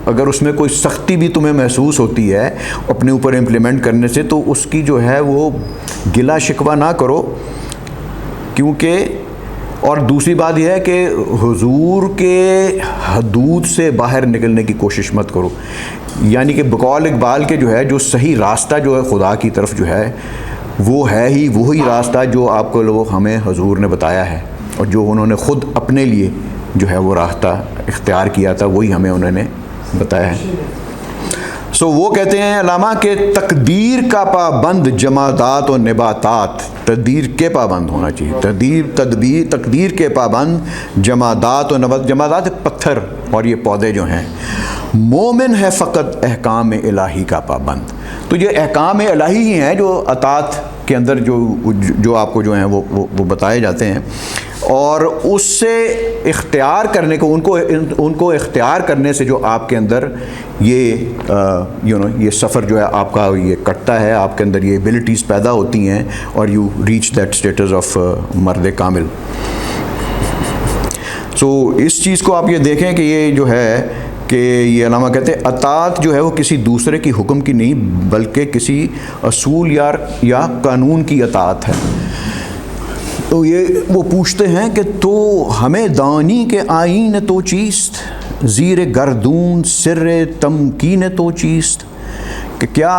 اگر اس میں کوئی سختی بھی تمہیں محسوس ہوتی ہے اپنے اوپر امپلیمنٹ کرنے سے تو اس کی جو ہے وہ گلہ شکوہ نہ کرو. کیونکہ اور دوسری بات یہ ہے کہ حضور کے حدود سے باہر نکلنے کی کوشش مت کرو. یعنی کہ بقول اقبال کے جو ہے جو صحیح راستہ جو ہے خدا کی طرف جو ہے وہ ہے ہی وہی راستہ جو آپ کو لوگ ہمیں حضور نے بتایا ہے، اور جو انہوں نے خود اپنے لیے جو ہے وہ راستہ اختیار کیا تھا وہی ہمیں انہوں نے بتایا ہے. سو وہ کہتے ہیں علامہ کہ تقدیر کا پابند جمادات و نباتات، تقدیر کے پابند ہونا چاہیے، تقدیر کے پابند جمادات و نبات، جمادات پتھر اور یہ پودے جو ہیں. مومن ہے فقط احکام الہی کا پابند. تو یہ احکام الہی ہی ہیں جو اطاعت کے اندر جو آپ کو جو ہیں وہ بتائے جاتے ہیں، اور اس سے اختیار کرنے کو ان کو اختیار کرنے سے جو آپ کے اندر یہ سفر جو ہے آپ کا یہ کٹتا ہے، آپ کے اندر یہ ایبلٹیز پیدا ہوتی ہیں اور you reach that status of مرد کامل. سو اس چیز کو آپ یہ دیکھیں کہ یہ جو ہے کہ یہ علامہ کہتے ہیں اطاعت جو ہے وہ کسی دوسرے کی حکم کی نہیں بلکہ کسی اصول یا قانون کی اطاعت ہے. تو یہ وہ پوچھتے ہیں کہ تو ہمیں دانی کے آئین تو چیست، زیر گردون سر تمکین تو چیست، کہ کیا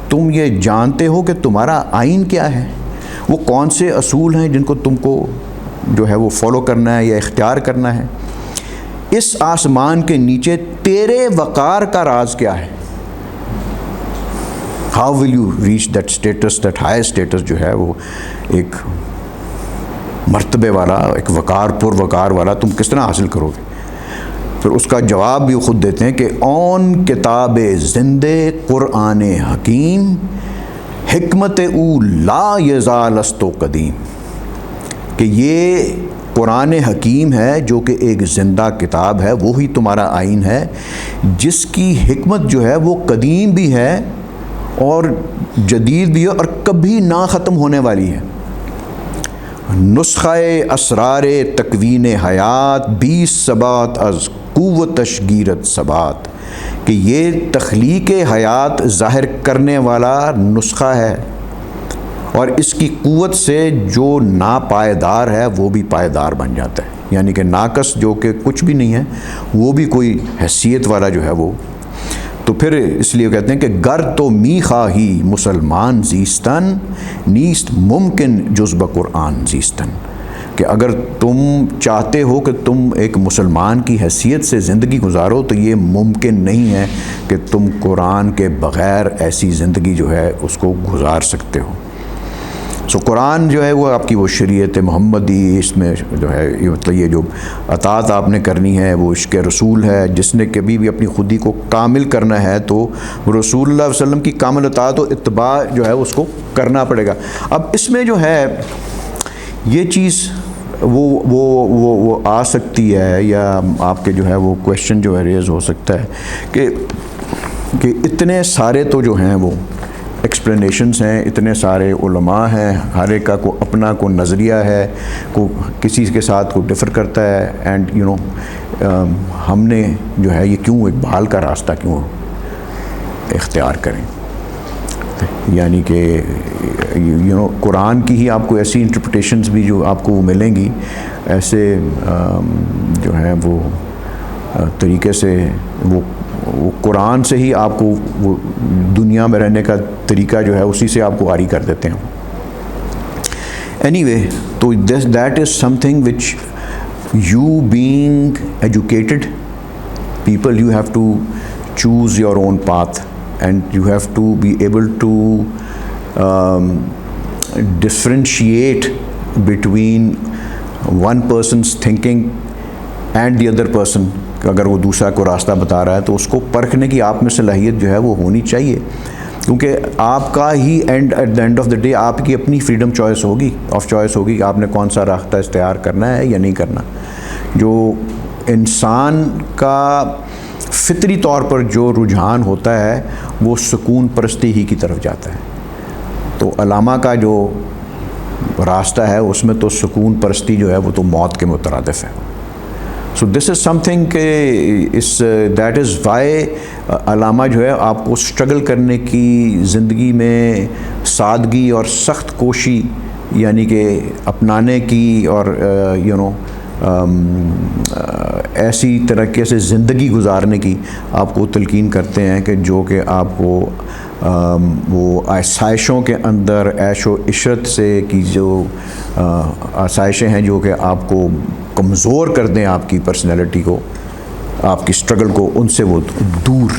تم یہ جانتے ہو کہ تمہارا آئین کیا ہے، وہ کون سے اصول ہیں جن کو تم کو جو ہے وہ فالو کرنا ہے یا اختیار کرنا ہے. اس آسمان کے نیچے تیرے وقار کا راز کیا ہے. How will you reach that status, that high status جو ہے وہ ایک مرتبے والا، ایک وقار پر وقار والا تم کس طرح حاصل کرو گے. پھر اس کا جواب بھی خود دیتے ہیں کہ اون کتاب زندے قرآن حکیم حکمت او لا یزال است و قدیم، کہ یہ قرآن حکیم ہے جو کہ ایک زندہ کتاب ہے، وہی تمہارا آئین ہے جس کی حکمت جو ہے وہ قدیم بھی ہے اور جدید بھی ہے اور کبھی نہ ختم ہونے والی ہے۔ نسخہ اسرار تکوین حیات 20 ثبات از قوت تشگیرت ثبات، کہ یہ تخلیق حیات ظاہر کرنے والا نسخہ ہے اور اس کی قوت سے جو ناپائیدار ہے وہ بھی پائیدار بن جاتا ہے، یعنی کہ ناقص جو کہ کچھ بھی نہیں ہے وہ بھی کوئی حیثیت والا جو ہے وہ۔ تو پھر اس لیے کہتے ہیں کہ گر تو می خواہی مسلمان زیستن نیست ممکن جز بقرآن زیستن، کہ اگر تم چاہتے ہو کہ تم ایک مسلمان کی حیثیت سے زندگی گزارو تو یہ ممکن نہیں ہے کہ تم قرآن کے بغیر ایسی زندگی جو ہے اس کو گزار سکتے ہو۔ سو قرآن جو ہے وہ آپ کی وہ شریعت محمدی، اس میں جو ہے مطلب یہ جو اطاعت آپ نے کرنی ہے وہ عشق رسول ہے۔ جس نے کبھی بھی اپنی خودی کو کامل کرنا ہے تو رسول اللہ علیہ وسلم کی کامل اطاعت و اتباع جو ہے اس کو کرنا پڑے گا۔ اب اس میں جو ہے یہ چیز وہ آ سکتی ہے، یا آپ کے جو ہے وہ کویشچن جو ہے ریز ہو سکتا ہے کہ اتنے سارے تو جو ہیں وہ ایکسپلینیشنز ہیں، اتنے سارے علماء ہیں، ہر ایک کا کو اپنا کو نظریہ ہے، کو کسی کے ساتھ کو ڈفر کرتا ہے، اینڈ ہم نے جو ہے یہ کیوں اقبال کا راستہ کیوں اختیار کریں؟ یعنی کہ قرآن کی ہی آپ کو ایسی انٹرپریٹیشنز بھی جو آپ کو ملیں گی، ایسے جو ہیں وہ طریقے سے وہ قرآن سے ہی آپ کو وہ دنیا میں رہنے کا طریقہ جو ہے اسی سے آپ کو عاری کر دیتے ہیں۔ اینی وے، تو that is something which you being educated people, you have to choose your own path and you have to be able to differentiate between one person's thinking and the other person, کہ اگر وہ دوسرا کو راستہ بتا رہا ہے تو اس کو پرکھنے کی آپ میں صلاحیت جو ہے وہ ہونی چاہیے، کیونکہ آپ کا ہی at the end of the day آپ کی اپنی فریڈم آف چوائس ہوگی کہ آپ نے کون سا راستہ اختیار کرنا ہے یا نہیں کرنا۔ جو انسان کا فطری طور پر جو رجحان ہوتا ہے وہ سکون پرستی ہی کی طرف جاتا ہے، تو علامہ کا جو راستہ ہے اس میں تو سکون پرستی جو ہے وہ تو موت کے مترادف ہے۔ سو دس از سم تھنگ کہ دیٹ از وائی علامہ جو ہے آپ کو اسٹرگل کرنے کی، زندگی میں سادگی اور سخت کوشی یعنی کہ اپنانے کی اور ایسی طریقے سے زندگی گزارنے کی آپ کو تلقین کرتے ہیں کہ جو کہ آپ کو وہ آسائشوں کے اندر عیش و عشرت سے کی جو آسائشیں ہیں جو کہ آپ کو کمزور کر دیں، آپ کی پرسنالٹی کو، آپ کی اسٹرگل کو، ان سے وہ دور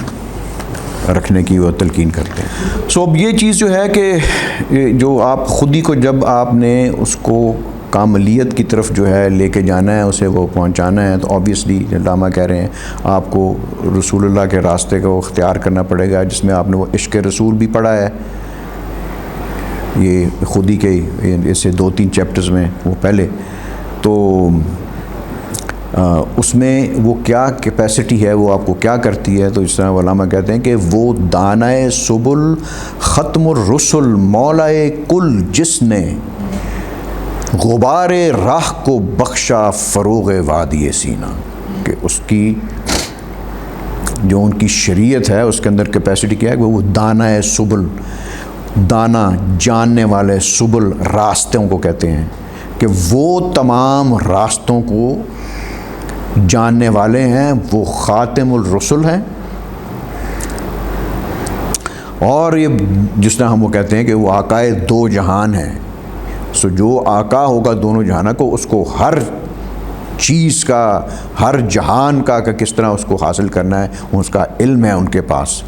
رکھنے کی وہ تلقین کرتے ہیں۔ سو اب یہ چیز جو ہے کہ جو آپ خودی کو جب آپ نے اس کو کاملیت کی طرف جو ہے لے کے جانا ہے، اسے وہ پہنچانا ہے، تو آبویسلی علامہ کہہ رہے ہیں آپ کو رسول اللہ کے راستے کو اختیار کرنا پڑے گا، جس میں آپ نے وہ عشق رسول بھی پڑھا ہے، یہ خودی کے اسے 2-3 چیپٹرز میں وہ پہلے، تو اس میں وہ کیا کیپیسٹی ہے، وہ آپ کو کیا کرتی ہے، تو اس طرح علامہ کہتے ہیں کہ وہ دانائے سبل ختم الرسل مولائے کل، جس نے غبار راہ کو بخشا فروغ وادی سینہ، کہ اس کی جو ان کی شریعت ہے اس کے اندر کیپیسٹی کیا ہے کہ وہ دانائے سبل، دانا جاننے والے، سبل راستوں کو کہتے ہیں، کہ وہ تمام راستوں کو جاننے والے ہیں، وہ خاتم الرسل ہیں، اور یہ جس طرح ہم وہ کہتے ہیں کہ وہ آقائے دو جہان ہیں۔ سو جو آقا ہوگا دونوں جہانوں کو، اس کو ہر چیز کا، ہر جہان کا کہ کس طرح اس کو حاصل کرنا ہے، اس کا علم ہے ان کے پاس،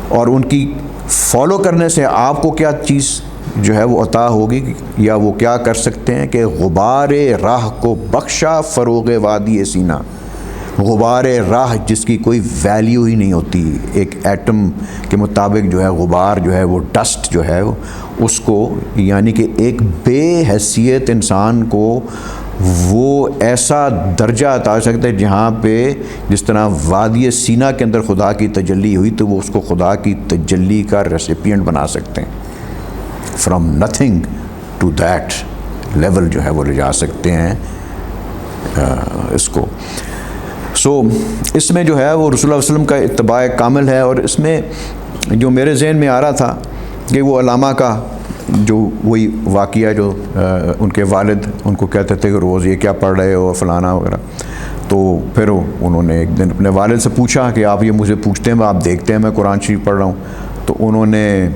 اور ان کی فالو کرنے سے آپ کو کیا چیز جو ہے وہ عطا ہوگی، یا وہ کیا کر سکتے ہیں کہ غبار راہ کو بخشا فروغ وادی سینہ، غبار راہ جس کی کوئی ویلیو ہی نہیں ہوتی. ایک ایٹم کے مطابق جو ہے غبار جو ہے وہ ڈسٹ جو ہے اس کو, یعنی کہ ایک بے حیثیت انسان کو وہ ایسا درجہ عطا سکتا ہے جہاں پہ جس طرح وادی سینا کے اندر خدا کی تجلی ہوئی تو وہ اس کو خدا کی تجلی کا ریسیپینٹ بنا سکتے ہیں. From nothing to that level جو ہے وہ لے جا سکتے ہیں اس کو. سو اس میں جو ہے وہ رسول اللہ علیہ وسلم کا اتباع کامل ہے. اور اس میں جو میرے ذہن میں آ رہا تھا کہ وہ علامہ کا جو وہی واقعہ جو ان کے والد ان کو کہتے تھے کہ روز یہ کیا پڑھ رہے ہو فلانا وغیرہ, تو پھر انہوں نے ایک دن اپنے والد سے پوچھا کہ آپ یہ مجھے پوچھتے ہیں, آپ دیکھتے ہیں میں قرآن شریف پڑھ رہا ہوں. تو انہوں نے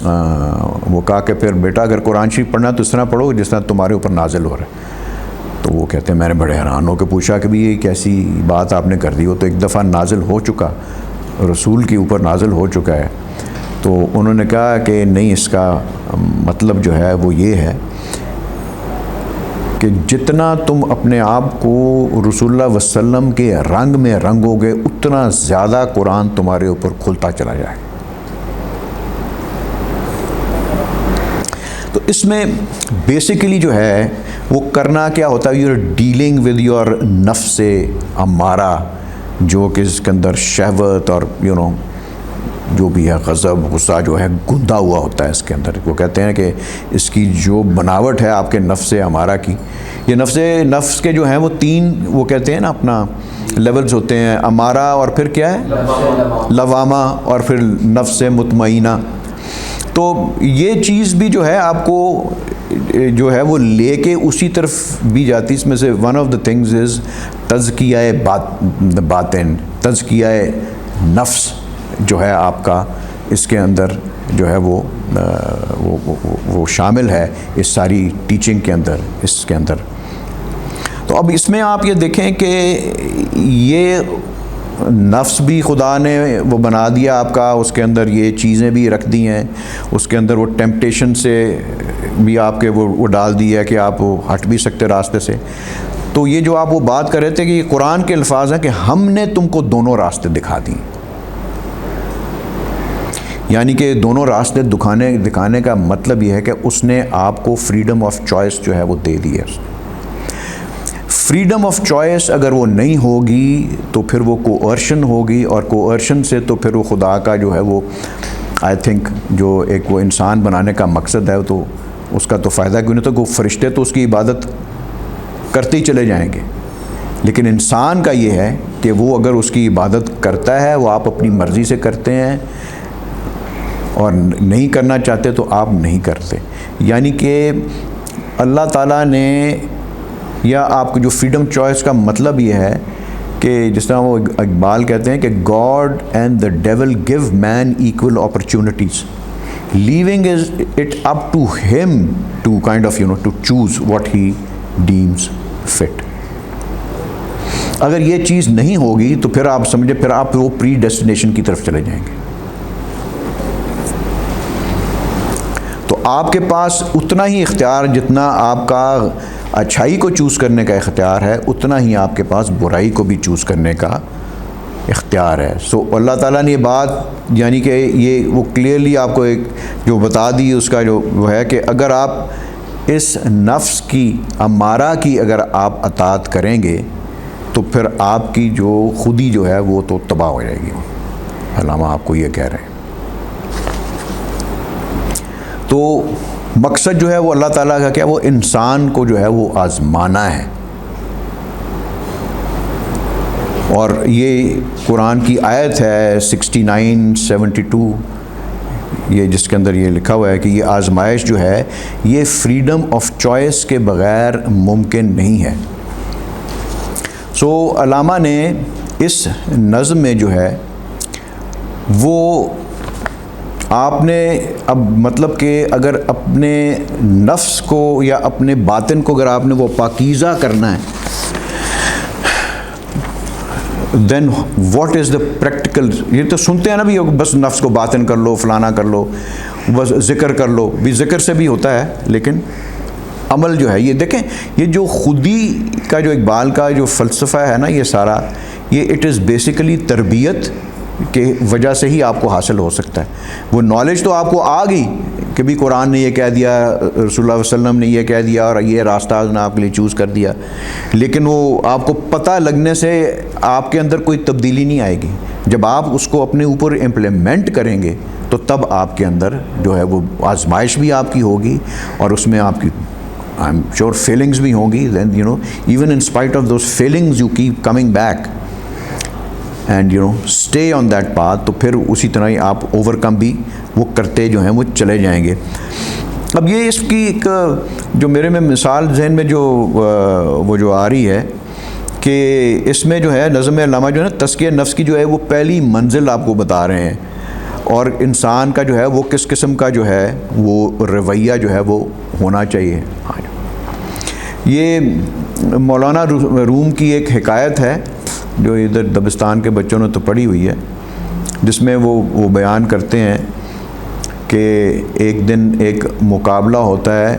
وہ کہا کہ پھر بیٹا اگر قرآن شریف پڑھنا تو اس طرح پڑھو جس طرح تمہارے اوپر نازل ہو رہا ہے. تو وہ کہتے ہیں میں نے بڑے حیران ہو کے پوچھا کہ بھی یہ کیسی بات آپ نے کر دی, وہ تو ایک دفعہ نازل ہو چکا, رسول کے اوپر نازل ہو چکا ہے. تو انہوں نے کہا کہ نہیں, اس کا مطلب جو ہے وہ یہ ہے کہ جتنا تم اپنے آپ کو رسول اللہ وسلم کے رنگ میں رنگو گے اتنا زیادہ قرآن تمہارے اوپر کھلتا چلا جائے. تو اس میں بیسیکلی جو ہے وہ کرنا کیا ہوتا ہے, you are dealing with your نفس امارہ جو کہ اس کے اندر شہوت اور جو بھی ہے غضب غصہ جو ہے گندا ہوا ہوتا ہے اس کے اندر. وہ کہتے ہیں کہ اس کی جو بناوٹ ہے آپ کے نفس امارہ کی, یہ نفس کے جو ہیں وہ 3 وہ کہتے ہیں نا اپنا لیولز ہوتے ہیں, امارہ اور پھر کیا ہے لوامہ اور پھر نفس مطمئنہ. تو یہ چیز بھی جو ہے آپ کو جو ہے وہ لے کے اسی طرف بھی جاتی. اس میں سے ون آف دا تھنگز از تزکیہ باطن, تزکیہ نفس جو ہے آپ کا اس کے اندر جو ہے وہ شامل ہے اس ساری ٹیچنگ کے اندر, اس کے اندر. تو اب اس میں آپ یہ دیکھیں کہ یہ نفس بھی خدا نے وہ بنا دیا آپ کا, اس کے اندر یہ چیزیں بھی رکھ دی ہیں, اس کے اندر وہ ٹیمپٹیشن سے بھی آپ کے وہ ڈال دی ہے کہ آپ ہٹ بھی سکتے راستے سے. تو یہ جو آپ وہ بات کر رہے تھے کہ یہ قرآن کے الفاظ ہیں کہ ہم نے تم کو دونوں راستے دکھا دی, یعنی کہ دونوں راستے دکھانے کا مطلب یہ ہے کہ اس نے آپ کو فریڈم آف چوائس جو ہے وہ دے دی ہے. فریڈم آف چوائس اگر وہ نہیں ہوگی تو پھر وہ کوئرشن ہوگی, اور کوئرشن سے تو پھر وہ خدا کا جو ہے وہ آئی تھنک جو ایک وہ انسان بنانے کا مقصد ہے تو اس کا تو فائدہ کیوں نہیں. تو وہ فرشتے تو اس کی عبادت کرتے ہی چلے جائیں گے, لیکن انسان کا یہ ہے کہ وہ اگر اس کی عبادت کرتا ہے وہ آپ اپنی مرضی سے کرتے ہیں, اور نہیں کرنا چاہتے تو آپ نہیں کرتے. یعنی کہ اللہ تعالیٰ نے یا آپ کو جو فریڈم چوائس کا مطلب یہ ہے کہ جس طرح وہ اقبال کہتے ہیں کہ God and the devil gave man equal opportunities, leaving is it up to him to kind of to choose what he deems fit. اگر یہ چیز نہیں ہوگی تو پھر آپ سمجھے پھر آپ وہ پری ڈیسٹینیشن کی طرف چلے جائیں گے. تو آپ کے پاس اتنا ہی اختیار جتنا آپ کا اچھائی کو چوز کرنے کا اختیار ہے, اتنا ہی آپ کے پاس برائی کو بھی چوز کرنے کا اختیار ہے. سو اللہ تعالیٰ نے یہ بات یعنی کہ یہ وہ کلیئرلی آپ کو ایک جو بتا دی اس کا جو وہ ہے کہ اگر آپ اس نفس کی امارہ کی اگر آپ اطاعت کریں گے تو پھر آپ کی جو خودی جو ہے وہ تو تباہ ہو جائے گی. علامہ آپ کو یہ کہہ رہے ہیں. تو مقصد جو ہے وہ اللہ تعالیٰ کا کیا, وہ انسان کو جو ہے وہ آزمانا ہے. اور یہ قرآن کی آیت ہے 69-72 یہ جس کے اندر یہ لکھا ہوا ہے کہ یہ آزمائش جو ہے یہ فریڈم آف چوائس کے بغیر ممکن نہیں ہے. سو علامہ نے اس نظم میں جو ہے وہ آپ نے اب مطلب کہ اگر اپنے نفس کو یا اپنے باطن کو اگر آپ نے وہ پاکیزہ کرنا ہے دین واٹ از دا پریکٹیکل. یہ تو سنتے ہیں نا بھی بس نفس کو باطن کر لو, فلانا کر لو, بس ذکر کر لو. بھی ذکر سے بھی ہوتا ہے لیکن عمل جو ہے یہ دیکھیں, یہ جو خودی کا جو اقبال کا جو فلسفہ ہے نا یہ سارا, یہ اٹ از بیسیکلی تربیت کے وجہ سے ہی آپ کو حاصل ہو سکتا ہے. وہ نالج تو آپ کو آ گئی کہ بھی قرآن نے یہ کہہ دیا, رسول اللہ صلی اللہ علیہ وسلم نے یہ کہہ دیا, اور یہ راستہ نے آپ کے لیے چوز کر دیا, لیکن وہ آپ کو پتہ لگنے سے آپ کے اندر کوئی تبدیلی نہیں آئے گی. جب آپ اس کو اپنے اوپر امپلیمنٹ کریں گے تو تب آپ کے اندر جو ہے وہ آزمائش بھی آپ کی ہوگی, اور اس میں آپ کی آئی ایم شیور فیلنگز بھی ہوں گی. Then you know even in spite of those feelings you keep coming back and you know stay on that path. تو پھر اسی طرح ہی آپ اوور کم بھی وہ کرتے جو ہیں وہ چلے جائیں گے. اب یہ اس کی ایک جو میرے میں مثال ذہن میں جو وہ جو آ رہی ہے کہ اس میں جو ہے نظم علامہ جو ہے نا تزکیہ نفس کی جو ہے وہ پہلی منزل آپ کو بتا رہے ہیں, اور انسان کا جو ہے وہ کس قسم کا جو ہے وہ رویہ جو ہے وہ ہونا چاہیے. یہ مولانا روم کی ایک حکایت ہے جو ادھر دبستان کے بچوں نے تو پڑھی ہوئی ہے, جس میں وہ بیان کرتے ہیں کہ ایک دن ایک مقابلہ ہوتا ہے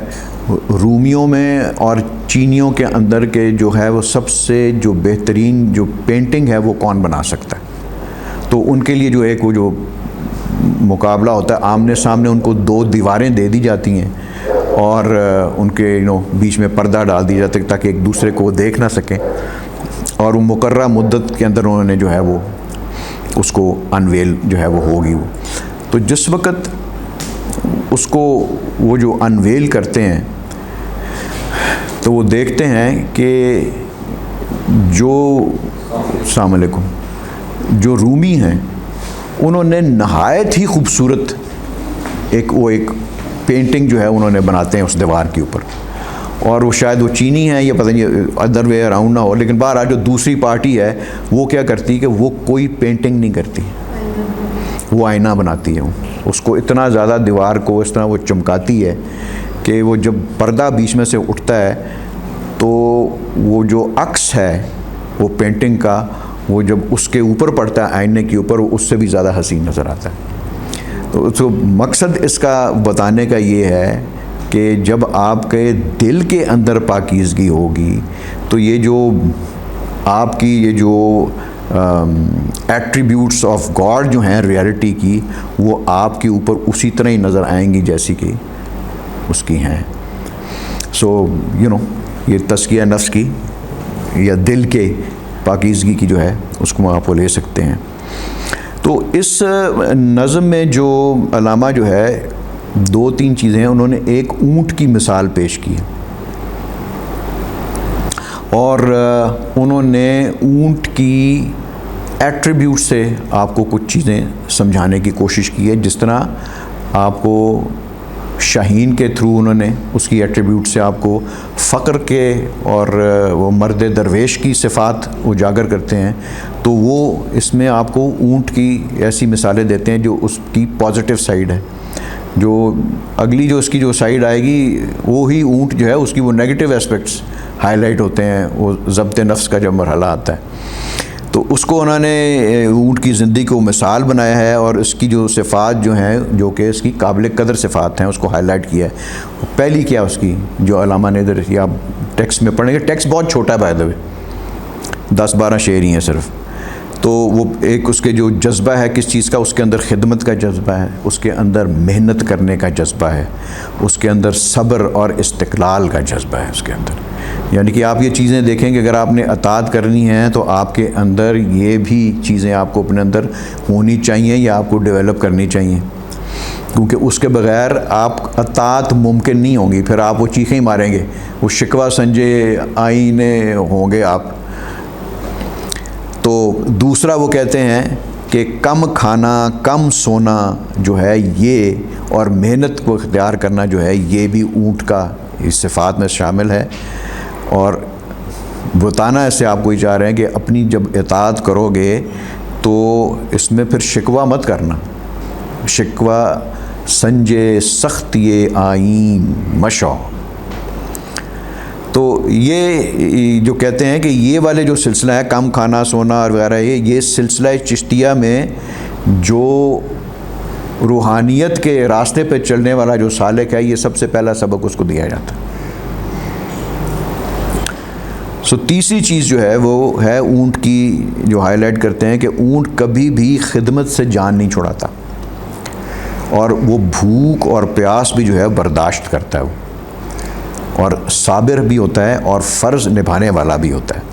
رومیوں میں اور چینیوں کے اندر کے جو ہے وہ سب سے جو بہترین جو پینٹنگ ہے وہ کون بنا سکتا ہے. تو ان کے لیے جو ایک وہ جو مقابلہ ہوتا ہے, آمنے سامنے ان کو 2 دیواریں دے دی جاتی ہیں اور ان کے بیچ میں پردہ ڈال دی جاتا ہے تاکہ ایک دوسرے کو دیکھ نہ سکیں, اور وہ مقررہ مدت کے اندر انہوں نے جو ہے وہ اس کو انویل جو ہے وہ ہوگی. تو جس وقت اس کو وہ جو انویل کرتے ہیں تو وہ دیکھتے ہیں کہ جو السلام علیکم جو رومی ہیں انہوں نے نہایت ہی خوبصورت ایک پینٹنگ جو ہے انہوں نے بناتے ہیں اس دیوار کے اوپر, اور وہ شاید وہ چینی ہیں یا پتہ نہیں ادر وے اراؤنڈ نہ ہو, لیکن بہرحال جو دوسری پارٹی ہے وہ کیا کرتی کہ وہ کوئی پینٹنگ نہیں کرتی, وہ آئینہ بناتی ہے. اس کو اتنا زیادہ دیوار کو اس طرح وہ چمکاتی ہے کہ وہ جب پردہ بیچ میں سے اٹھتا ہے تو وہ جو عکس ہے وہ پینٹنگ کا وہ جب اس کے اوپر پڑتا ہے آئینے کے اوپر, وہ اس سے بھی زیادہ حسین نظر آتا ہے. تو مقصد اس کا بتانے کا یہ ہے کہ جب آپ کے دل کے اندر پاکیزگی ہوگی تو یہ جو آپ کی یہ جو ایٹریبیوٹس آف گاڈ جو ہیں ریئلٹی کی وہ آپ کے اوپر اسی طرح ہی نظر آئیں گی جیسی کہ اس کی ہیں. سو یہ تزکیہ نفس کی یا دل کے پاکیزگی کی جو ہے اس کو آپ وہ لے سکتے ہیں. تو اس نظم میں جو علامہ جو ہے 2-3 چیزیں ہیں. انہوں نے ایک اونٹ کی مثال پیش کی اور انہوں نے اونٹ کی ایٹریبیوٹ سے آپ کو کچھ چیزیں سمجھانے کی کوشش کی ہے, جس طرح آپ کو شاہین کے تھرو انہوں نے اس کی ایٹریبیوٹ سے آپ کو فقر کے اور وہ مرد درویش کی صفات اجاگر کرتے ہیں. تو وہ اس میں آپ کو اونٹ کی ایسی مثالیں دیتے ہیں جو اس کی پازیٹیو سائیڈ ہے. جو اگلی جو اس کی جو سائیڈ آئے گی وہی اونٹ جو ہے اس کی وہ نیگیٹو اسپیکٹس ہائی لائٹ ہوتے ہیں, وہ ضبط نفس کا جب مرحلہ آتا ہے. تو اس کو انہوں نے اونٹ کی زندگی کو مثال بنایا ہے اور اس کی جو صفات جو ہیں جو کہ اس کی قابل قدر صفات ہیں اس کو ہائی لائٹ کیا ہے. پہلی کیا اس کی جو علامہ نے ادھر یا ٹیکسٹ میں پڑھیں گے, ٹیکسٹ بہت چھوٹا ہے بائی دا وے, 10-12 شعر ہی ہیں صرف. تو وہ ایک اس کے جو جذبہ ہے کس چیز کا, اس کے اندر خدمت کا جذبہ ہے, اس کے اندر محنت کرنے کا جذبہ ہے, اس کے اندر صبر اور استقلال کا جذبہ ہے اس کے اندر. یعنی کہ آپ یہ چیزیں دیکھیں کہ اگر آپ نے اطاعت کرنی ہے تو آپ کے اندر یہ بھی چیزیں آپ کو اپنے اندر ہونی چاہیے یا آپ کو ڈیولپ کرنی چاہیے, کیونکہ اس کے بغیر آپ اطاعت ممکن نہیں ہوں گی. پھر آپ وہ چیخیں ہی ماریں گے, وہ شکوہ سنجے آئینے ہوں گے آپ. تو دوسرا وہ کہتے ہیں کہ کم کھانا کم سونا جو ہے یہ اور محنت کو اختیار کرنا جو ہے یہ بھی اونٹ کا اس صفات میں شامل ہے. اور بتانا ایسے آپ کو ہی چاہ رہے ہیں کہ اپنی جب اطاعت کرو گے تو اس میں پھر شکوہ مت کرنا. شکوہ سنجے سخت یہ آئین مشو. تو یہ جو کہتے ہیں کہ یہ والے جو سلسلہ ہے کم کھانا سونا اور وغیرہ یہ سلسلہ چشتیہ میں جو روحانیت کے راستے پہ چلنے والا جو سالک ہے یہ سب سے پہلا سبق اس کو دیا جاتا ہے. سو تیسری چیز جو ہے وہ ہے اونٹ کی جو ہائی لائٹ کرتے ہیں کہ اونٹ کبھی بھی خدمت سے جان نہیں چھڑاتا، اور وہ بھوک اور پیاس بھی جو ہے برداشت کرتا ہے وہ، اور صابر بھی ہوتا ہے اور فرض نبھانے والا بھی ہوتا ہے۔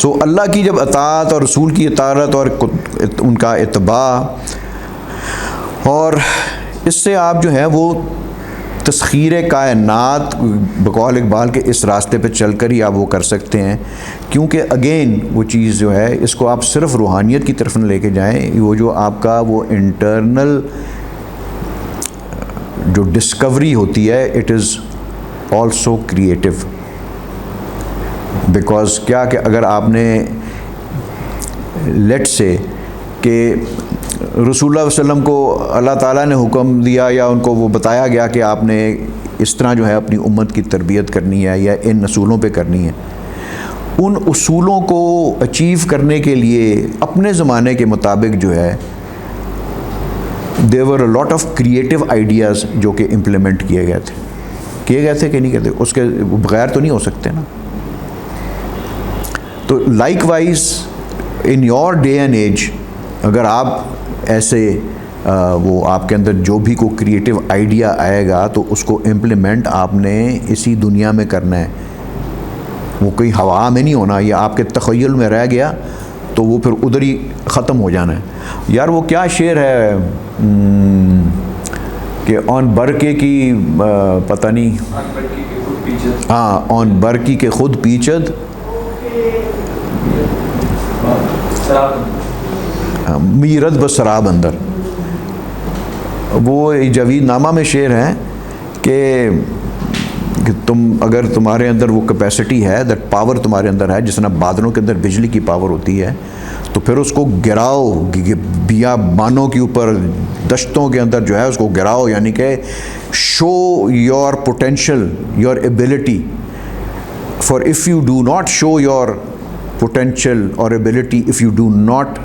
سو اللہ کی جب اطاعت اور رسول کی اطاعت اور ان کا اتباع، اور اس سے آپ جو ہے وہ تسخیر کائنات بقول اقبال کے اس راستے پہ چل کر ہی آپ وہ کر سکتے ہیں، کیونکہ اگین وہ چیز جو ہے اس کو آپ صرف روحانیت کی طرف نہ لے کے جائیں، وہ جو آپ کا وہ انٹرنل جو ڈسکوری ہوتی ہے it is also creative, because کیا کہ اگر آپ نے لیٹ سے کہ رسول اللہ صلی اللہ علیہ وسلم کو اللہ تعالیٰ نے حکم دیا یا ان کو وہ بتایا گیا کہ آپ نے اس طرح جو ہے اپنی امت کی تربیت کرنی ہے یا ان اصولوں پہ کرنی ہے، ان اصولوں کو اچیو کرنے کے لیے اپنے زمانے کے مطابق جو ہے there were a lot of creative ideas جو کہ امپلیمنٹ کیے گئے تھے کہ نہیں کہتے، اس کے بغیر تو نہیں ہو سکتے نا۔ تو likewise in your day and age اگر آپ ایسے وہ آپ کے اندر جو بھی کوئی کریٹیو آئیڈیا آئے گا تو اس کو امپلیمنٹ آپ نے اسی دنیا میں کرنا ہے، وہ کوئی ہوا میں نہیں ہونا، یا آپ کے تخیل میں رہ گیا تو وہ پھر ادھر ہی ختم ہو جانا ہے۔ یار وہ کیا شعر ہے کہ آن برقے کی پتہ نہیں، ہاں آن برقی کے خود پیچد میرد بسراب اندر، وہ جاوید نامہ میں شعر ہے کہ تم اگر تمہارے اندر وہ کیپیسٹی ہے، دیٹ پاور تمہارے اندر ہے، جس طرح بادلوں کے اندر بجلی کی پاور ہوتی ہے، تو پھر اس کو گراؤ بیابانوں کے اوپر، دشتوں کے اندر جو ہے اس کو گراؤ، یعنی کہ show your potential, your ability, for if you do not show your potential or ability, if you do not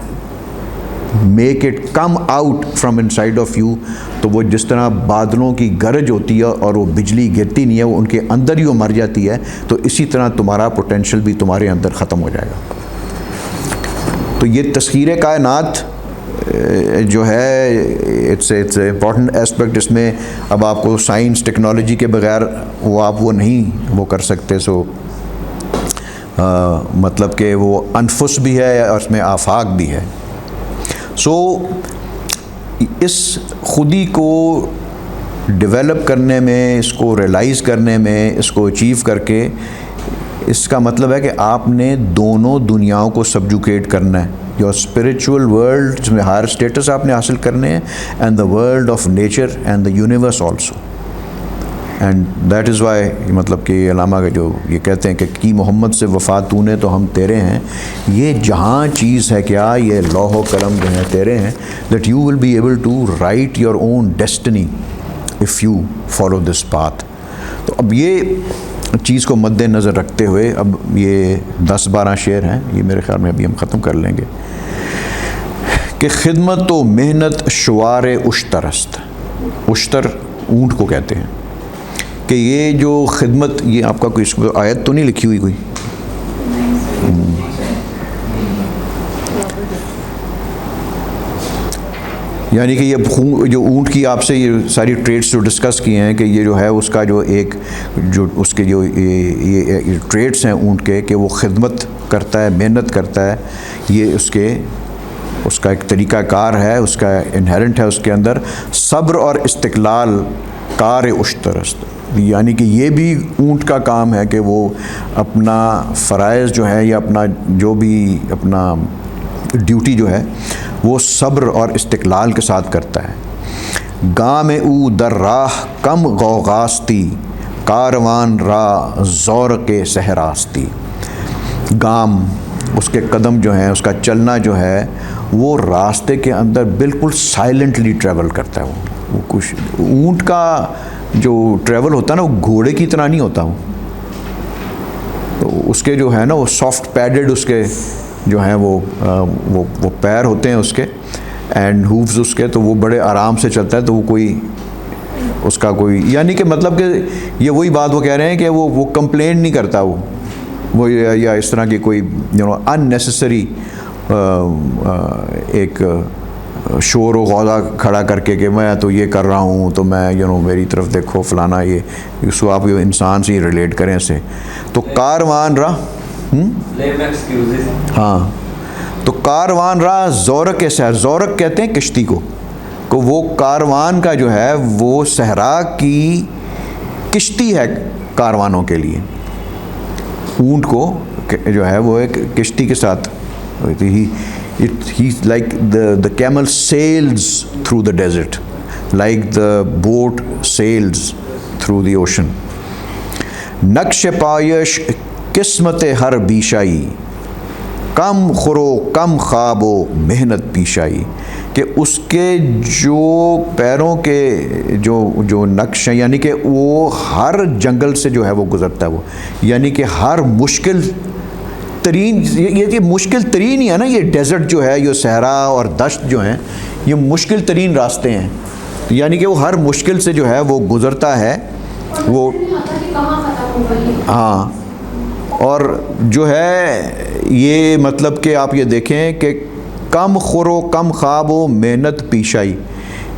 make it come out from inside of you، تو وہ جس طرح بادلوں کی گرج ہوتی ہے اور وہ بجلی گرتی نہیں ہے، وہ ان کے اندر ہی وہ مر جاتی ہے، تو اسی طرح تمہارا پوٹینشیل بھی تمہارے اندر ختم ہو جائے گا۔ تو یہ تسخیر کائنات جو ہے اٹس اے امپورٹنٹ اسپیکٹ، اس میں اب آپ کو سائنس ٹیکنالوجی کے بغیر وہ آپ وہ نہیں وہ کر سکتے۔ سو مطلب کہ وہ انفس بھی ہے اور اس میں آفاق بھی ہے۔ سو اس خودی کو ڈیولپ کرنے میں، اس کو ریئلائز کرنے میں، اس کو اچیو کر کے، اس کا مطلب ہے کہ آپ نے دونوں دنیاؤں کو سبجوکیٹ کرنا ہے، یور اسپریچول ورلڈ جس میں ہائر اسٹیٹس آپ نے حاصل کرنے ہیں، and the world of nature and the universe also, and that is Y مطلب کہ علامہ کا جو یہ کہتے ہیں کہ کی محمد سے وفا تو نے تو ہم تیرے ہیں، یہ جہاں چیز ہے کیا، یہ لوح و قلم جو ہیں تیرے ہیں، that you will be able to write your own destiny if you follow this path. تو اب یہ چیز کو مد نظر رکھتے ہوئے اب یہ 10-12 شعر ہیں، یہ میرے خیال میں ابھی ہم ختم کر لیں گے کہ خدمت و محنت شوار اشتر است، اشتر اونٹ کو کہتے ہیں، کہ یہ جو خدمت، یہ آپ کا کوئی اس کو آیت تو نہیں لکھی ہوئی کوئی؟ یعنی کہ یہ جو اونٹ کی آپ سے یہ ساری ٹریڈس جو ڈسکس کیے ہیں کہ یہ جو ہے اس کا جو ایک جو اس کے جو یہ ٹریڈس ہیں اونٹ کے کہ وہ خدمت کرتا ہے، محنت کرتا ہے، یہ اس کا ایک طریقہ کار ہے، اس کا انہیرنٹ ہے اس کے اندر، صبر اور استقلال کار اشترست، یعنی کہ یہ بھی اونٹ کا کام ہے کہ وہ اپنا فرائض جو ہے یا اپنا جو بھی اپنا ڈیوٹی جو ہے وہ صبر اور استقلال کے ساتھ کرتا ہے۔ گام او در راہ کم غوغاستی، کاروان را زور کے صحراستی، گام اس کے قدم جو ہیں، اس کا چلنا جو ہے وہ راستے کے اندر بالکل سائلنٹلی ٹریول کرتا ہے، وہ کچھ اونٹ کا جو ٹریول ہوتا ہے نا وہ گھوڑے کی طرح نہیں ہوتا، تو اس کے جو ہے نا وہ سافٹ پیڈڈ اس کے جو ہیں وہ پیر ہوتے ہیں اس کے، اینڈ ہووز اس کے، تو وہ بڑے آرام سے چلتا ہے، تو وہ کوئی اس کا کوئی یعنی کہ مطلب کہ یہ وہی بات وہ کہہ رہے ہیں کہ وہ کمپلین نہیں کرتا وہ یا اس طرح کی کوئی ان نیسیسری ایک شور و غوضہ کھڑا کر کے کہ میں تو یہ کر رہا ہوں تو میں میری طرف دیکھو فلانا، یہ اس کو آپ انسان سے ہی ریلیٹ کریں سے. تو کاروان راہ ہاں تو کاروان راہ زورق سحر، زورق کہتے ہیں کشتی کو، کہ وہ کاروان کا جو ہے وہ صحرا کی کشتی ہے کاروانوں کے لیے. اونٹ کو جو ہے وہ ایک کشتی کے ساتھ he's like the camel sails through the desert like the boat sails through the ocean. نقش پایش قسمت ہر بیشائی، کم خورو کم خواب و محنت پیشائی، کہ اس کے جو پیروں کے جو نقش ہیں یعنی کہ وہ ہر جنگل سے جو ہے وہ گزرتا ہے، وہ یعنی کہ ہر مشکل ترین، یہ مشکل ترین ہی ہے نا، یہ ڈیزرٹ جو ہے، یہ صحرا اور دشت جو ہیں یہ مشکل ترین راستے ہیں، یعنی کہ وہ ہر مشکل سے جو ہے وہ گزرتا ہے وہ. ہاں اور جو ہے یہ مطلب کہ آپ یہ دیکھیں کہ کم خور و کم خواب و محنت پیشائی،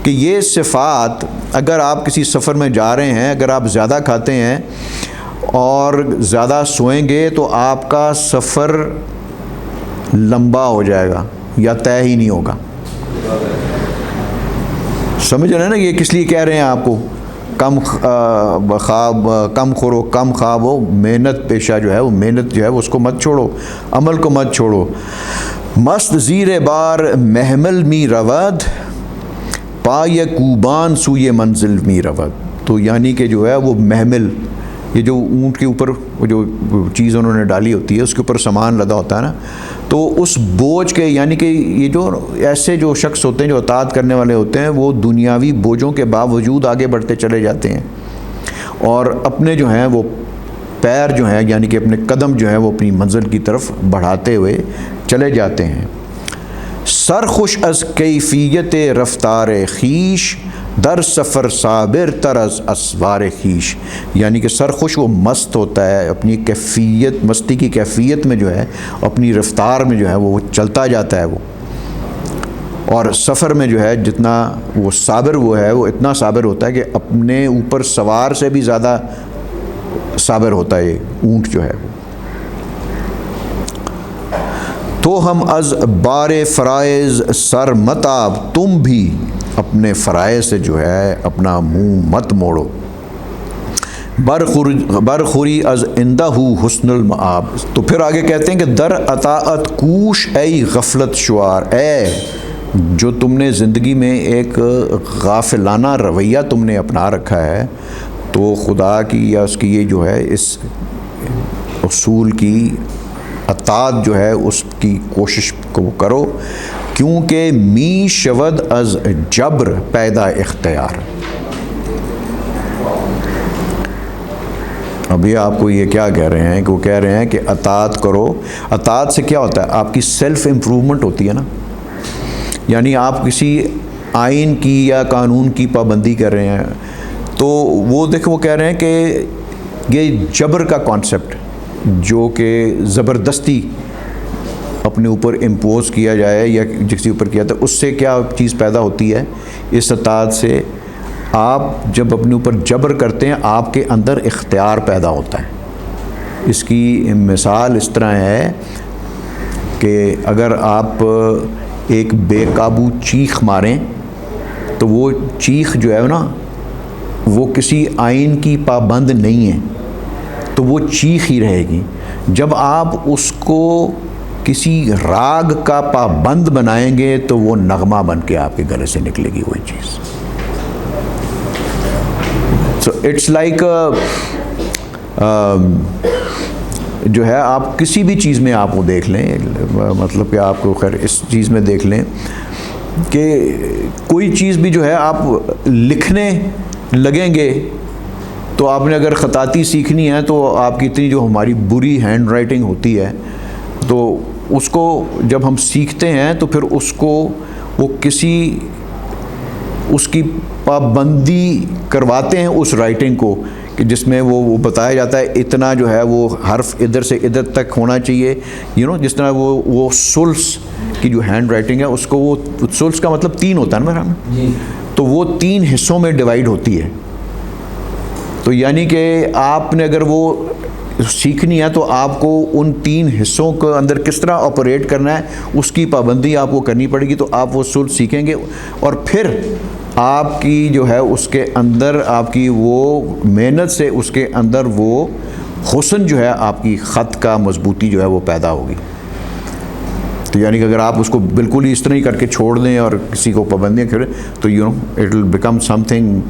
کہ یہ صفات اگر آپ کسی سفر میں جا رہے ہیں، اگر آپ زیادہ کھاتے ہیں اور زیادہ سوئیں گے تو آپ کا سفر لمبا ہو جائے گا یا طے ہی نہیں ہوگا. سمجھ رہے ہیں نا یہ کس لیے کہہ رہے ہیں آپ کو کم خواب، کم خور و کم خواب ہو، محنت پیشہ جو ہے وہ محنت جو ہے اس کو مت چھوڑو، عمل کو مت چھوڑو. مست زیر بار محمل می رود، پائے کوبان سوئے منزل می رود. تو یعنی کہ جو ہے وہ محمل، یہ جو اونٹ کے اوپر وہ جو چیز انہوں نے ڈالی ہوتی ہے اس کے اوپر سامان لدا ہوتا ہے نا، تو اس بوجھ کے یعنی کہ یہ جو ایسے جو شخص ہوتے ہیں جو اطاعت کرنے والے ہوتے ہیں وہ دنیاوی بوجھوں کے باوجود آگے بڑھتے چلے جاتے ہیں اور اپنے جو ہیں وہ پیر جو ہیں یعنی کہ اپنے قدم جو ہیں وہ اپنی منزل کی طرف بڑھاتے ہوئے چلے جاتے ہیں. سرخوش از کیفیت رفتار خیش، در سفر صابر تر از اسوار خیش، یعنی کہ سرخوش وہ مست ہوتا ہے اپنی کیفیت، مستی کی کیفیت میں جو ہے اپنی رفتار میں جو ہے وہ چلتا جاتا ہے وہ، اور سفر میں جو ہے جتنا وہ صابر وہ ہے وہ اتنا صابر ہوتا ہے کہ اپنے اوپر سوار سے بھی زیادہ صابر ہوتا ہے یہ اونٹ جو ہے. تو ہم از بار فرائض سر متاب، تم بھی اپنے فرائض سے جو ہے اپنا منہ مت موڑو. برخوری از اندہ حسن المآب. تو پھر آگے کہتے ہیں کہ در اطاعت کوش ای غفلت شعار، اے جو تم نے زندگی میں ایک غافلانہ رویہ تم نے اپنا رکھا ہے، تو خدا کی یا اس کی یہ جو ہے اس اصول کی اطاعت جو ہے اس کی کوشش کو کرو، کیونکہ می شود از جبر پیدا اختیار. ابھی آپ کو یہ کیا کہہ رہے ہیں کہ وہ کہہ رہے ہیں کہ اطاعت کرو. اطاعت سے کیا ہوتا ہے؟ آپ کی سیلف امپرومنٹ ہوتی ہے نا، یعنی آپ کسی آئین کی یا قانون کی پابندی کر رہے ہیں تو وہ دیکھو وہ کہہ رہے ہیں کہ یہ جبر کا کانسیپٹ جو کہ زبردستی اپنے اوپر امپوز کیا جائے یا کسی اوپر کیا جائے، اس سے کیا چیز پیدا ہوتی ہے؟ اس اطاعت سے آپ جب اپنے اوپر جبر کرتے ہیں آپ کے اندر اختیار پیدا ہوتا ہے. اس کی مثال اس طرح ہے کہ اگر آپ ایک بے قابو چیخ ماریں تو وہ چیخ جو ہے نا وہ کسی آئین کی پابند نہیں ہے، تو وہ چیخ ہی رہے گی. جب آپ اس کو کسی راگ کا پابند بنائیں گے تو وہ نغمہ بن کے آپ کے گلے سے نکلے گی وہی چیز. سو اٹس لائک جو ہے آپ کسی بھی چیز میں آپ وہ دیکھ لیں، مطلب کہ آپ کو خیر اس چیز میں دیکھ لیں کہ کوئی چیز بھی جو ہے آپ لکھنے لگیں گے تو آپ نے اگر خطاطی سیکھنی ہے تو آپ کی اتنی جو ہماری بری ہینڈ رائٹنگ ہوتی ہے تو اس کو جب ہم سیکھتے ہیں تو پھر اس کو وہ کسی اس کی پابندی کرواتے ہیں اس رائٹنگ کو کہ جس میں وہ بتایا جاتا ہے اتنا جو ہے وہ حرف ادھر سے ادھر تک ہونا چاہیے، جس طرح وہ سلس کی جو ہینڈ رائٹنگ ہے اس کو، وہ سلس کا مطلب 3 ہوتا ہے نا میرا، تو وہ 3 حصوں میں ڈیوائیڈ ہوتی ہے. تو یعنی کہ آپ نے اگر وہ سیکھنی ہے تو آپ کو ان 3 حصوں کے اندر کس طرح آپریٹ کرنا ہے اس کی پابندی آپ کو کرنی پڑے گی. تو آپ وہ سلس سیکھیں گے اور پھر آپ کی جو ہے اس کے اندر آپ کی وہ محنت سے اس کے اندر وہ حسن جو ہے آپ کی خط کا مضبوطی جو ہے وہ پیدا ہوگی. تو یعنی کہ اگر آپ اس کو بالکل ہی اس طرح ہی کر کے چھوڑ دیں اور کسی کو پابندیاں کریں تو it will become something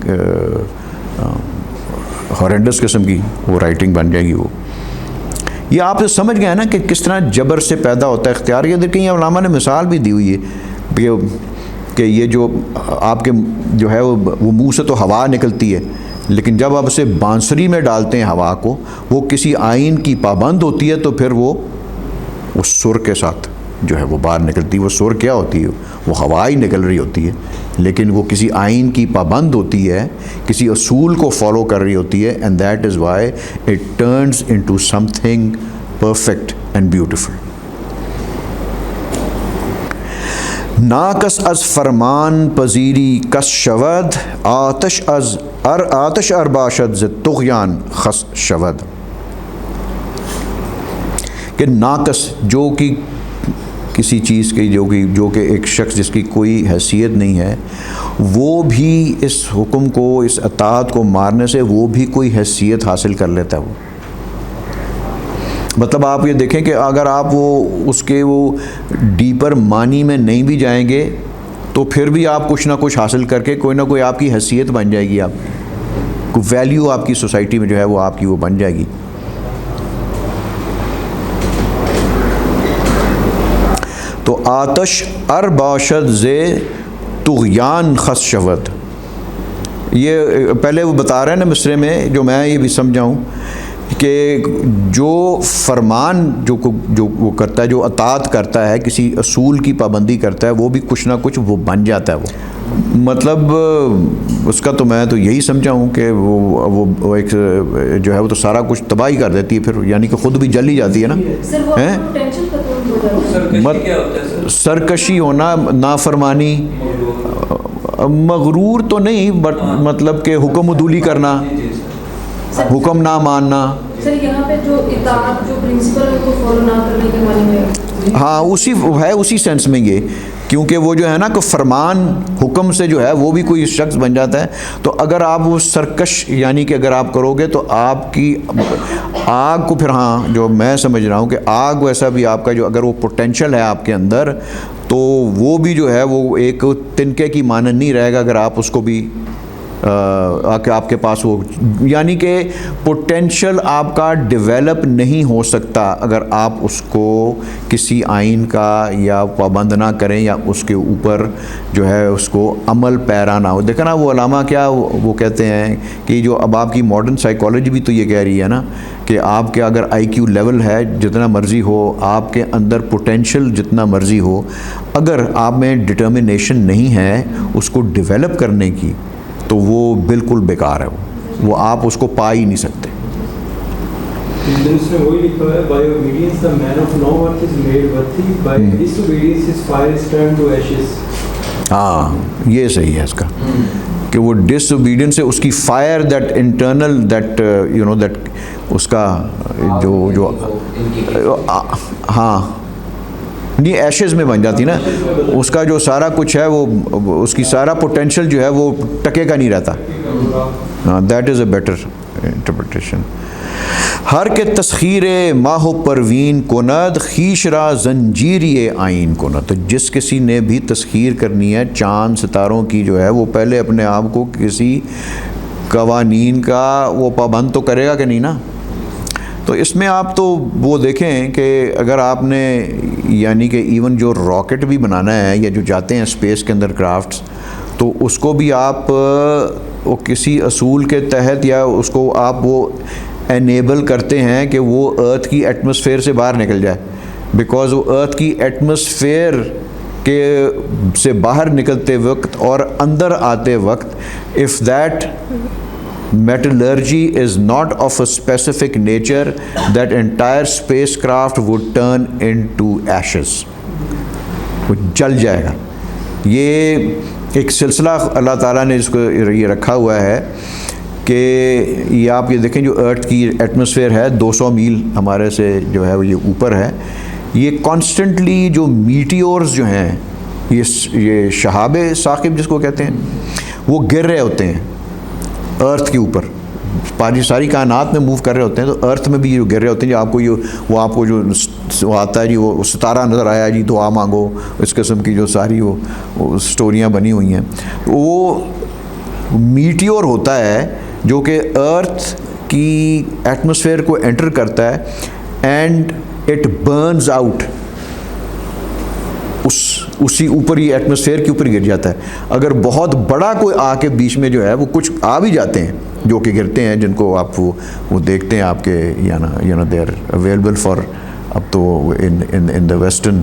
horrendous قسم کی وہ رائٹنگ بن جائے گی. وہ یہ آپ سے سمجھ گئے نا کہ کس طرح جبر سے پیدا ہوتا ہے اختیار. یہ دیکھیں علامہ نے مثال بھی دی ہوئی ہے کہ یہ جو آپ کے جو ہے وہ منہ سے تو ہوا نکلتی ہے، لیکن جب آپ اسے بانسری میں ڈالتے ہیں ہوا کو، وہ کسی آئین کی پابند ہوتی ہے تو پھر وہ سر کے ساتھ جو ہے وہ باہر نکلتی ہے. وہ سر کیا ہوتی ہے؟ وہ ہوا ہی نکل رہی ہوتی ہے، لیکن وہ کسی آئین کی پابند ہوتی ہے، کسی اصول کو فالو کر رہی ہوتی ہے. And that is why it turns into something perfect and beautiful. ناکس از فرمان پذیری کس شود، آتش ارباشد ز طغیان خس شود. کہ ناقص جو کہ کسی چیز کی جو کہ ایک شخص جس کی کوئی حیثیت نہیں ہے، وہ بھی اس حکم کو، اس اطاعت کو مارنے سے وہ بھی کوئی حیثیت حاصل کر لیتا ہے. وہ مطلب آپ یہ دیکھیں کہ اگر آپ وہ اس کے وہ ڈیپر معنی میں نہیں بھی جائیں گے تو پھر بھی آپ کچھ نہ کچھ حاصل کر کے کوئی نہ کوئی آپ کی حیثیت بن جائے گی، آپ کوئی ویلیو آپ کی سوسائٹی میں جو ہے وہ آپ کی وہ بن جائے گی. تو آتش ارباشد ز طغیان خس شود، یہ پہلے وہ بتا رہے ہیں نا مصرے میں، جو میں یہ بھی سمجھاؤں کہ جو فرمان جو وہ کرتا ہے، جو اطاعت کرتا ہے، کسی اصول کی پابندی کرتا ہے، وہ بھی کچھ نہ کچھ وہ بن جاتا ہے. وہ مطلب اس کا تو میں تو یہی سمجھا ہوں کہ وہ ایک جو ہے وہ تو سارا کچھ تباہی کر دیتی ہے پھر، یعنی کہ خود بھی جل ہی جاتی ہے نا. سرکشی ہونا، نافرمانی، مغرور تو نہیں، بٹ مطلب کہ حکم عدولی کرنا، حکم نہ ماننا. سر یہاں پہ جو اطاعت جو پرنسپل ہے کو فالو نہ کرنے کے معنی میں، ہاں اسی سینس میں یہ، کیونکہ وہ جو ہے نا کہ فرمان حکم سے جو ہے وہ بھی کوئی شخص بن جاتا ہے. تو اگر آپ وہ سرکش یعنی کہ اگر آپ کرو گے تو آپ کی آگ کو پھر، ہاں جو میں سمجھ رہا ہوں کہ آگ ویسا بھی آپ کا جو اگر وہ پوٹینشیل ہے آپ کے اندر تو وہ بھی جو ہے وہ ایک تنکے کی مانند نہیں رہے گا اگر آپ اس کو بھی آپ کے پاس وہ، یعنی کہ پوٹینشیل آپ کا ڈیولپ نہیں ہو سکتا اگر آپ اس کو کسی آئین کا یا پابند نہ کریں یا اس کے اوپر جو ہے اس کو عمل پیرا نہ ہو. دیکھا نا وہ علامہ کیا وہ کہتے ہیں کہ جو اب آپ کی ماڈرن سائیکالوجی بھی تو یہ کہہ رہی ہے نا کہ آپ کے اگر آئی کیو لیول ہے جتنا مرضی ہو، آپ کے اندر پوٹینشیل جتنا مرضی ہو، اگر آپ میں ڈٹرمنیشن نہیں ہے اس کو ڈیولپ کرنے کی تو وہ بالکل بیکار ہے. وہ آپ اس کو پا ہی نہیں سکتے. وہی لکھا ہے by obedience the man of no worth is made worthy, by disobedience his fire is turned to ashes. ہاں یہ صحیح ہے اس کا کہ وہ ڈس اوبیڈینس سے اس کی fire that internal that that اس کا جو ہاں نہیں ایشز میں بن جاتی نا، اس کا جو سارا کچھ ہے وہ اس کی سارا پوٹینشیل جو ہے وہ ٹکے کا نہیں رہتا. ہاں that is a better interpretation. ہر کے تسخیر ماہ و پروین کند، خویش را زنجیری آئین کند. تو جس کسی نے بھی تسخیر کرنی ہے چاند ستاروں کی جو ہے وہ پہلے اپنے آپ کو کسی قوانین کا وہ پابند تو کرے گا کہ نہیں نا. تو اس میں آپ تو وہ دیکھیں کہ اگر آپ نے یعنی کہ ایون جو راکٹ بھی بنانا ہے یا جو جاتے ہیں اسپیس کے اندر کرافٹس، تو اس کو بھی آپ وہ کسی اصول کے تحت یا اس کو آپ وہ انیبل کرتے ہیں کہ وہ ارتھ کی ایٹماسفیئر سے باہر نکل جائے، بیکاز وہ ارتھ کی ایٹماسفیئر کہ سے باہر نکلتے وقت اور اندر آتے وقت if that metallurgy is not of a specific nature, that entire spacecraft would turn into ashes. وہ جل جائے گا. یہ ایک سلسلہ اللہ تعالیٰ نے اس کو یہ رکھا ہوا ہے کہ یہ آپ یہ دیکھیں جو ارتھ کی ایٹماسفیئر ہے 200 میل ہمارے سے جو ہے وہ یہ اوپر ہے. یہ کانسٹنٹلی جو میٹیورز جو ہیں یہ شہاب ثاقب جس کو کہتے ہیں وہ گر رہے ہوتے ہیں ارتھ کے اوپر. ساری کائنات میں موو کر رہے ہوتے ہیں تو ارتھ میں بھی یہ گر رہے ہوتے ہیں. جو آپ کو وہ آپ کو جو آتا ہے جی وہ ستارہ نظر آیا جی دعا مانگو, اس قسم کی جو ساری وہ سٹوریاں بنی ہوئی ہیں, وہ میٹیور ہوتا ہے جو کہ ارتھ کی ایٹماسفیئر کو انٹر کرتا ہے اینڈ اٹ برنز آؤٹ. اسی اوپر ہی ایٹماسفیئر کے اوپر گر جاتا ہے. اگر بہت بڑا کوئی آ کے بیچ میں جو ہے وہ کچھ آ بھی جاتے ہیں جو کہ گرتے ہیں, جن کو آپ وہ دیکھتے ہیں آپ کے دے آر اویلیبل فار اب تو in the western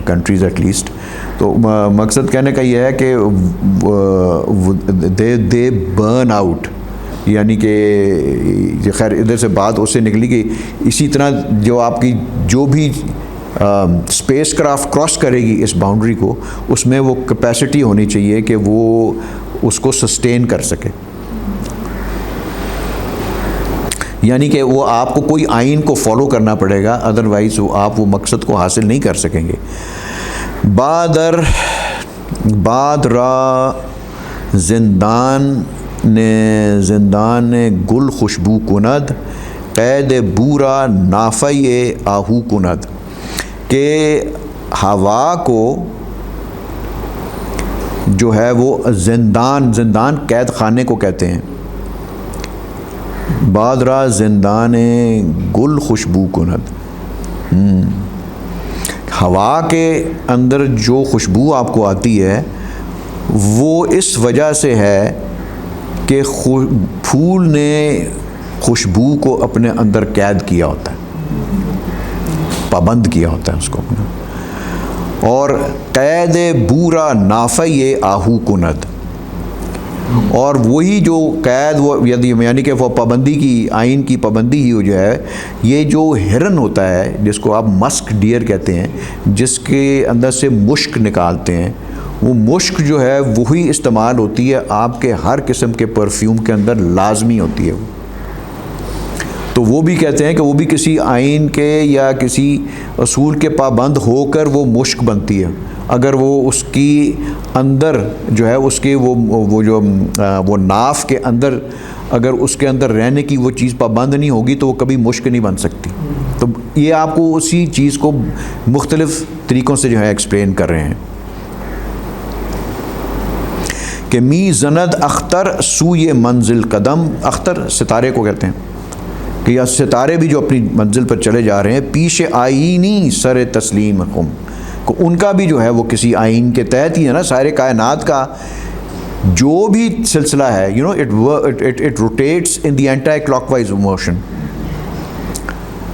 countries at least. تو مقصد کہنے کا یہ ہے کہ دے برن آؤٹ, یعنی کہ خیر ادھر سے بات اس سے نکلی کہ اسی طرح جو آپ کی جو بھی اسپیس کرافٹ کراس کرے گی اس باؤنڈری کو, اس میں وہ کیپیسٹی ہونی چاہیے کہ وہ اس کو سسٹین کر سکے. یعنی کہ وہ آپ کو کوئی آئین کو فالو کرنا پڑے گا, ادروائز آپ وہ مقصد کو حاصل نہیں کر سکیں گے. باد را زندان گل خوشبو کند, قید بورا نافع آہو کند. کہ ہوا کو جو ہے وہ زندان قید خانے کو کہتے ہیں. بادرا زندان گل خوشبو کند, ہوا کے اندر جو خوشبو آپ کو آتی ہے وہ اس وجہ سے ہے کہ پھول نے خوشبو کو اپنے اندر قید کیا ہوتا ہے, پابند کیا ہوتا ہے اس کو اپنا. اور قید بورا نافع آہو کند, اور وہی جو قید وہ یعنی کہ وہ پابندی کی آئین کی پابندی ہی ہو جو ہے, یہ جو ہرن ہوتا ہے جس کو آپ مسک ڈیئر کہتے ہیں, جس کے اندر سے مشک نکالتے ہیں, وہ مشک جو ہے وہی استعمال ہوتی ہے آپ کے ہر قسم کے پرفیوم کے اندر لازمی ہوتی ہے وہ. تو وہ بھی کہتے ہیں کہ وہ بھی کسی آئین کے یا کسی اصول کے پابند ہو کر وہ مشک بنتی ہے. اگر وہ اس کی اندر جو ہے اس کے وہ ناف کے اندر اگر اس کے اندر رہنے کی وہ چیز پابند نہیں ہوگی تو وہ کبھی مشک نہیں بن سکتی. تو یہ آپ کو اسی چیز کو مختلف طریقوں سے جو ہے ایکسپلین کر رہے ہیں کہ می زند اختر سوئے منزل قدم. اختر ستارے کو کہتے ہیں کہ یا ستارے بھی جو اپنی منزل پر چلے جا رہے ہیں, پیش آئینی سر تسلیم خم, ان کا بھی جو ہے وہ کسی آئین کے تحت ہی ہے نا. سارے کائنات کا جو بھی سلسلہ ہے it rotates in the anticlockwise motion,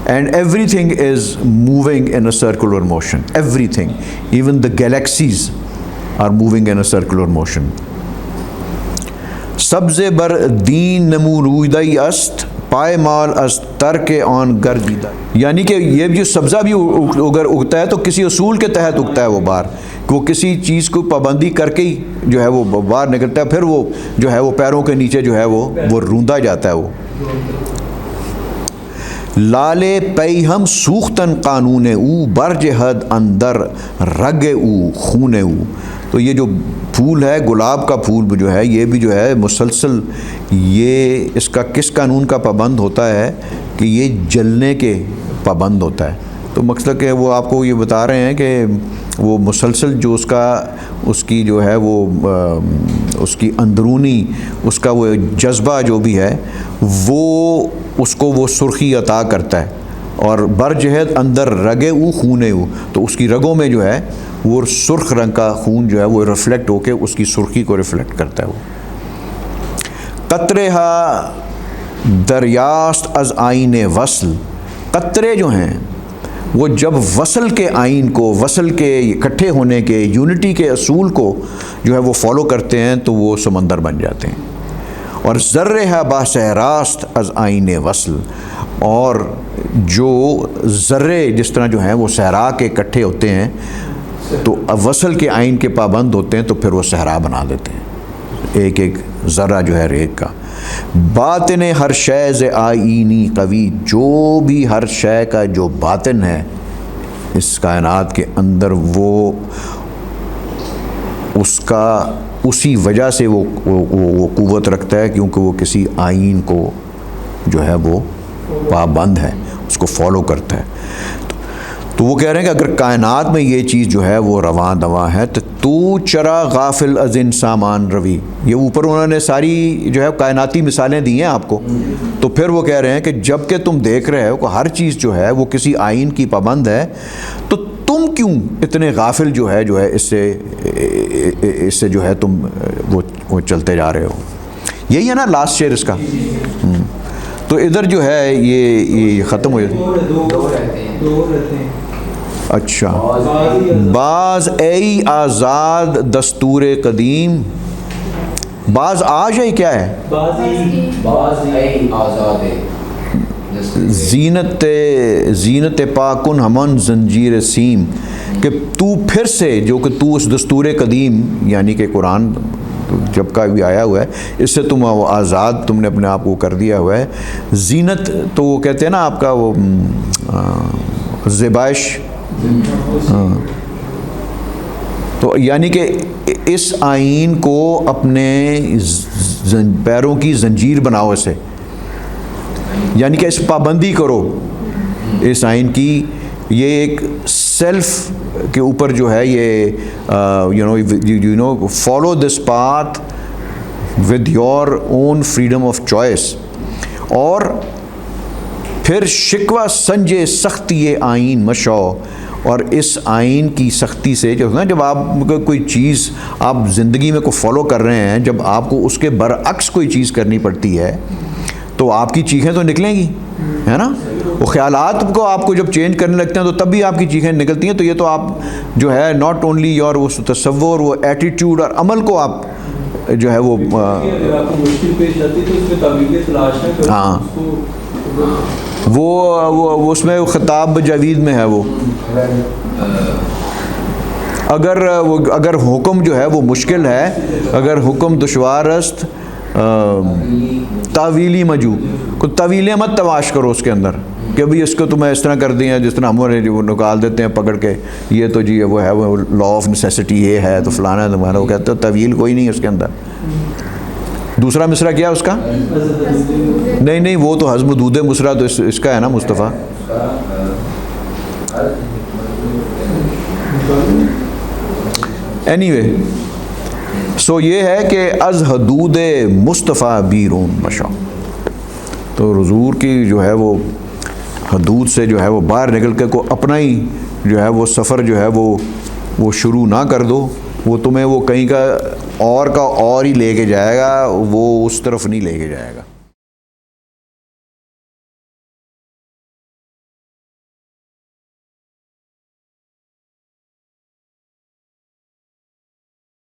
and everything is moving in a circular motion. Everything, even the galaxies are moving in a circular motion. سبز بر دین نمو رویدائی است, پائے مال از ترک آن گردیدہ. یعنی کہ یہ جو سبزہ بھی اگر اگتا ہے تو کسی اصول کے تحت اگتا ہے وہ باہر, کہ وہ کسی چیز کو پابندی کر کے ہی جو ہے وہ باہر نکلتا ہے, پھر وہ جو ہے وہ پیروں کے نیچے جو ہے وہ روندا جاتا ہے. وہ لالے پئی ہم سوختن قانون او, برج حد اندر رگ او خون او. تو یہ جو پھول ہے گلاب کا پھول جو ہے یہ بھی جو ہے مسلسل یہ اس کا کس قانون کا پابند ہوتا ہے کہ یہ جلنے کے پابند ہوتا ہے. تو مقصد کہ وہ آپ کو یہ بتا رہے ہیں کہ وہ مسلسل جو اس کی جو ہے وہ اس کی اندرونی اس کا وہ جذبہ جو بھی ہے وہ اس کو وہ سرخی عطا کرتا ہے. اور برجہد اندر رگے او خونے او, تو اس کی رگوں میں جو ہے وہ سرخ رنگ کا خون جو ہے وہ ریفلیکٹ ہو کے اس کی سرخی کو ریفلیکٹ کرتا ہے. وہ قطرے ہا دریاست از آئین وصل, قطرے جو ہیں وہ جب وصل کے آئین کو، وصل کے اکٹھے ہونے کے، یونٹی کے اصول کو جو ہے وہ فالو کرتے ہیں تو وہ سمندر بن جاتے ہیں. اور ذرے ہے با صحراست از آئین وصل، اور جو ذرے جس طرح جو ہیں وہ صحرا کے اکٹھے ہوتے ہیں تو وصل کے آئین کے پابند ہوتے ہیں تو پھر وہ صحرا بنا دیتے ہیں، ایک ایک ذرہ جو ہے ریت کا. باطن ہر شے ز آئینی قوی، جو بھی ہر شے کا جو باطن ہے اس کائنات کے اندر وہ اس کا اسی وجہ سے وہ قوت رکھتا ہے کیونکہ وہ کسی آئین کو جو ہے وہ پابند ہے، اس کو فالو کرتا ہے. تو وہ کہہ رہے ہیں کہ اگر کائنات میں یہ چیز جو ہے وہ رواں دواں ہے تو چرا غافل از ان سامان روی. یہ اوپر انہوں نے ساری جو ہے کائناتی مثالیں دی ہیں آپ کو، تو پھر وہ کہہ رہے ہیں کہ جب کہ تم دیکھ رہے ہو کہ ہر چیز جو ہے وہ کسی آئین کی پابند ہے تو تم کیوں اتنے غافل جو ہے اس سے جو ہے تم وہ چلتے جا رہے ہو. یہی ہے نا لاسٹ شعر اس کا. تو ادھر جو ہے یہ ختم ہو جاتا. دو رہتے ہیں. اچھا، بعض ای آزاد دستور قدیم، بعض آج ہے کیا ہے؟ بعض آزاد زینت پاکن ہمن زنجیر سیم، کہ تو پھر سے جو کہ تو اس دستور قدیم یعنی کہ قرآن جب کا بھی آیا ہوا ہے اس سے تم آزاد تم نے اپنے آپ کو کر دیا ہوا ہے. زینت تو وہ کہتے ہیں نا آپ کا وہ زیبائش، تو یعنی کہ اس آئین کو اپنے پیروں کی زنجیر بناؤ اسے، یعنی کہ اس پابندی کرو اس آئین کی. یہ ایک سیلف کے اوپر جو ہے یہ you know follow this path with your own freedom of choice. اور پھر شکوہ سنجے سختی آئین مشو، اور اس آئین کی سختی سے جو ہے نا جب آپ کوئی چیز آپ زندگی میں کو فالو کر رہے ہیں، جب آپ کو اس کے برعکس کوئی چیز کرنی پڑتی ہے تو آپ کی چیخیں تو نکلیں گی، ہے نا. وہ خیالات کو آپ کو جب چینج کرنے لگتے ہیں تو تب بھی آپ کی چیخیں نکلتی ہیں. تو یہ تو آپ جو ہے ناٹ اونلی یور وہ تصور، وہ ایٹیٹیوڈ اور عمل کو آپ جو ہے وہ مشکل پیش آتی تو اس میں تعویلیں تلاش ہے. ہاں وہ اس میں خطاب جاوید میں ہے وہ اگر حکم جو ہے وہ مشکل ہے، اگر حکم دشوار است تعویلی مجو، کوئی طویلیں مت تواش کرو اس کے اندر کہ ابھی اس کو تمہیں اس طرح کر دیا جس طرح ہمارے جو نکال دیتے ہیں پکڑ کے، یہ تو جی وہ ہے وہ لا آف نیسیسٹی یہ ہے تو فلانا ہے تمہارا، وہ کہتے ہیں طویل کوئی نہیں ہے اس کے اندر. دوسرا مصرع کیا اس کا؟ نہیں وہ تو حزم دود مصرع تو اس کا ہے نا مصطفیٰ. اینی وے سو یہ ہے کہ از حدود مصطفیٰ بیرون مشو، تو حضور کی جو ہے وہ حدود سے جو ہے وہ باہر نکل کے کو اپنا ہی جو ہے وہ سفر جو ہے وہ شروع نہ کر دو. وہ تمہیں وہ کہیں کا اور ہی لے کے جائے گا، وہ اس طرف نہیں لے کے جائے گا.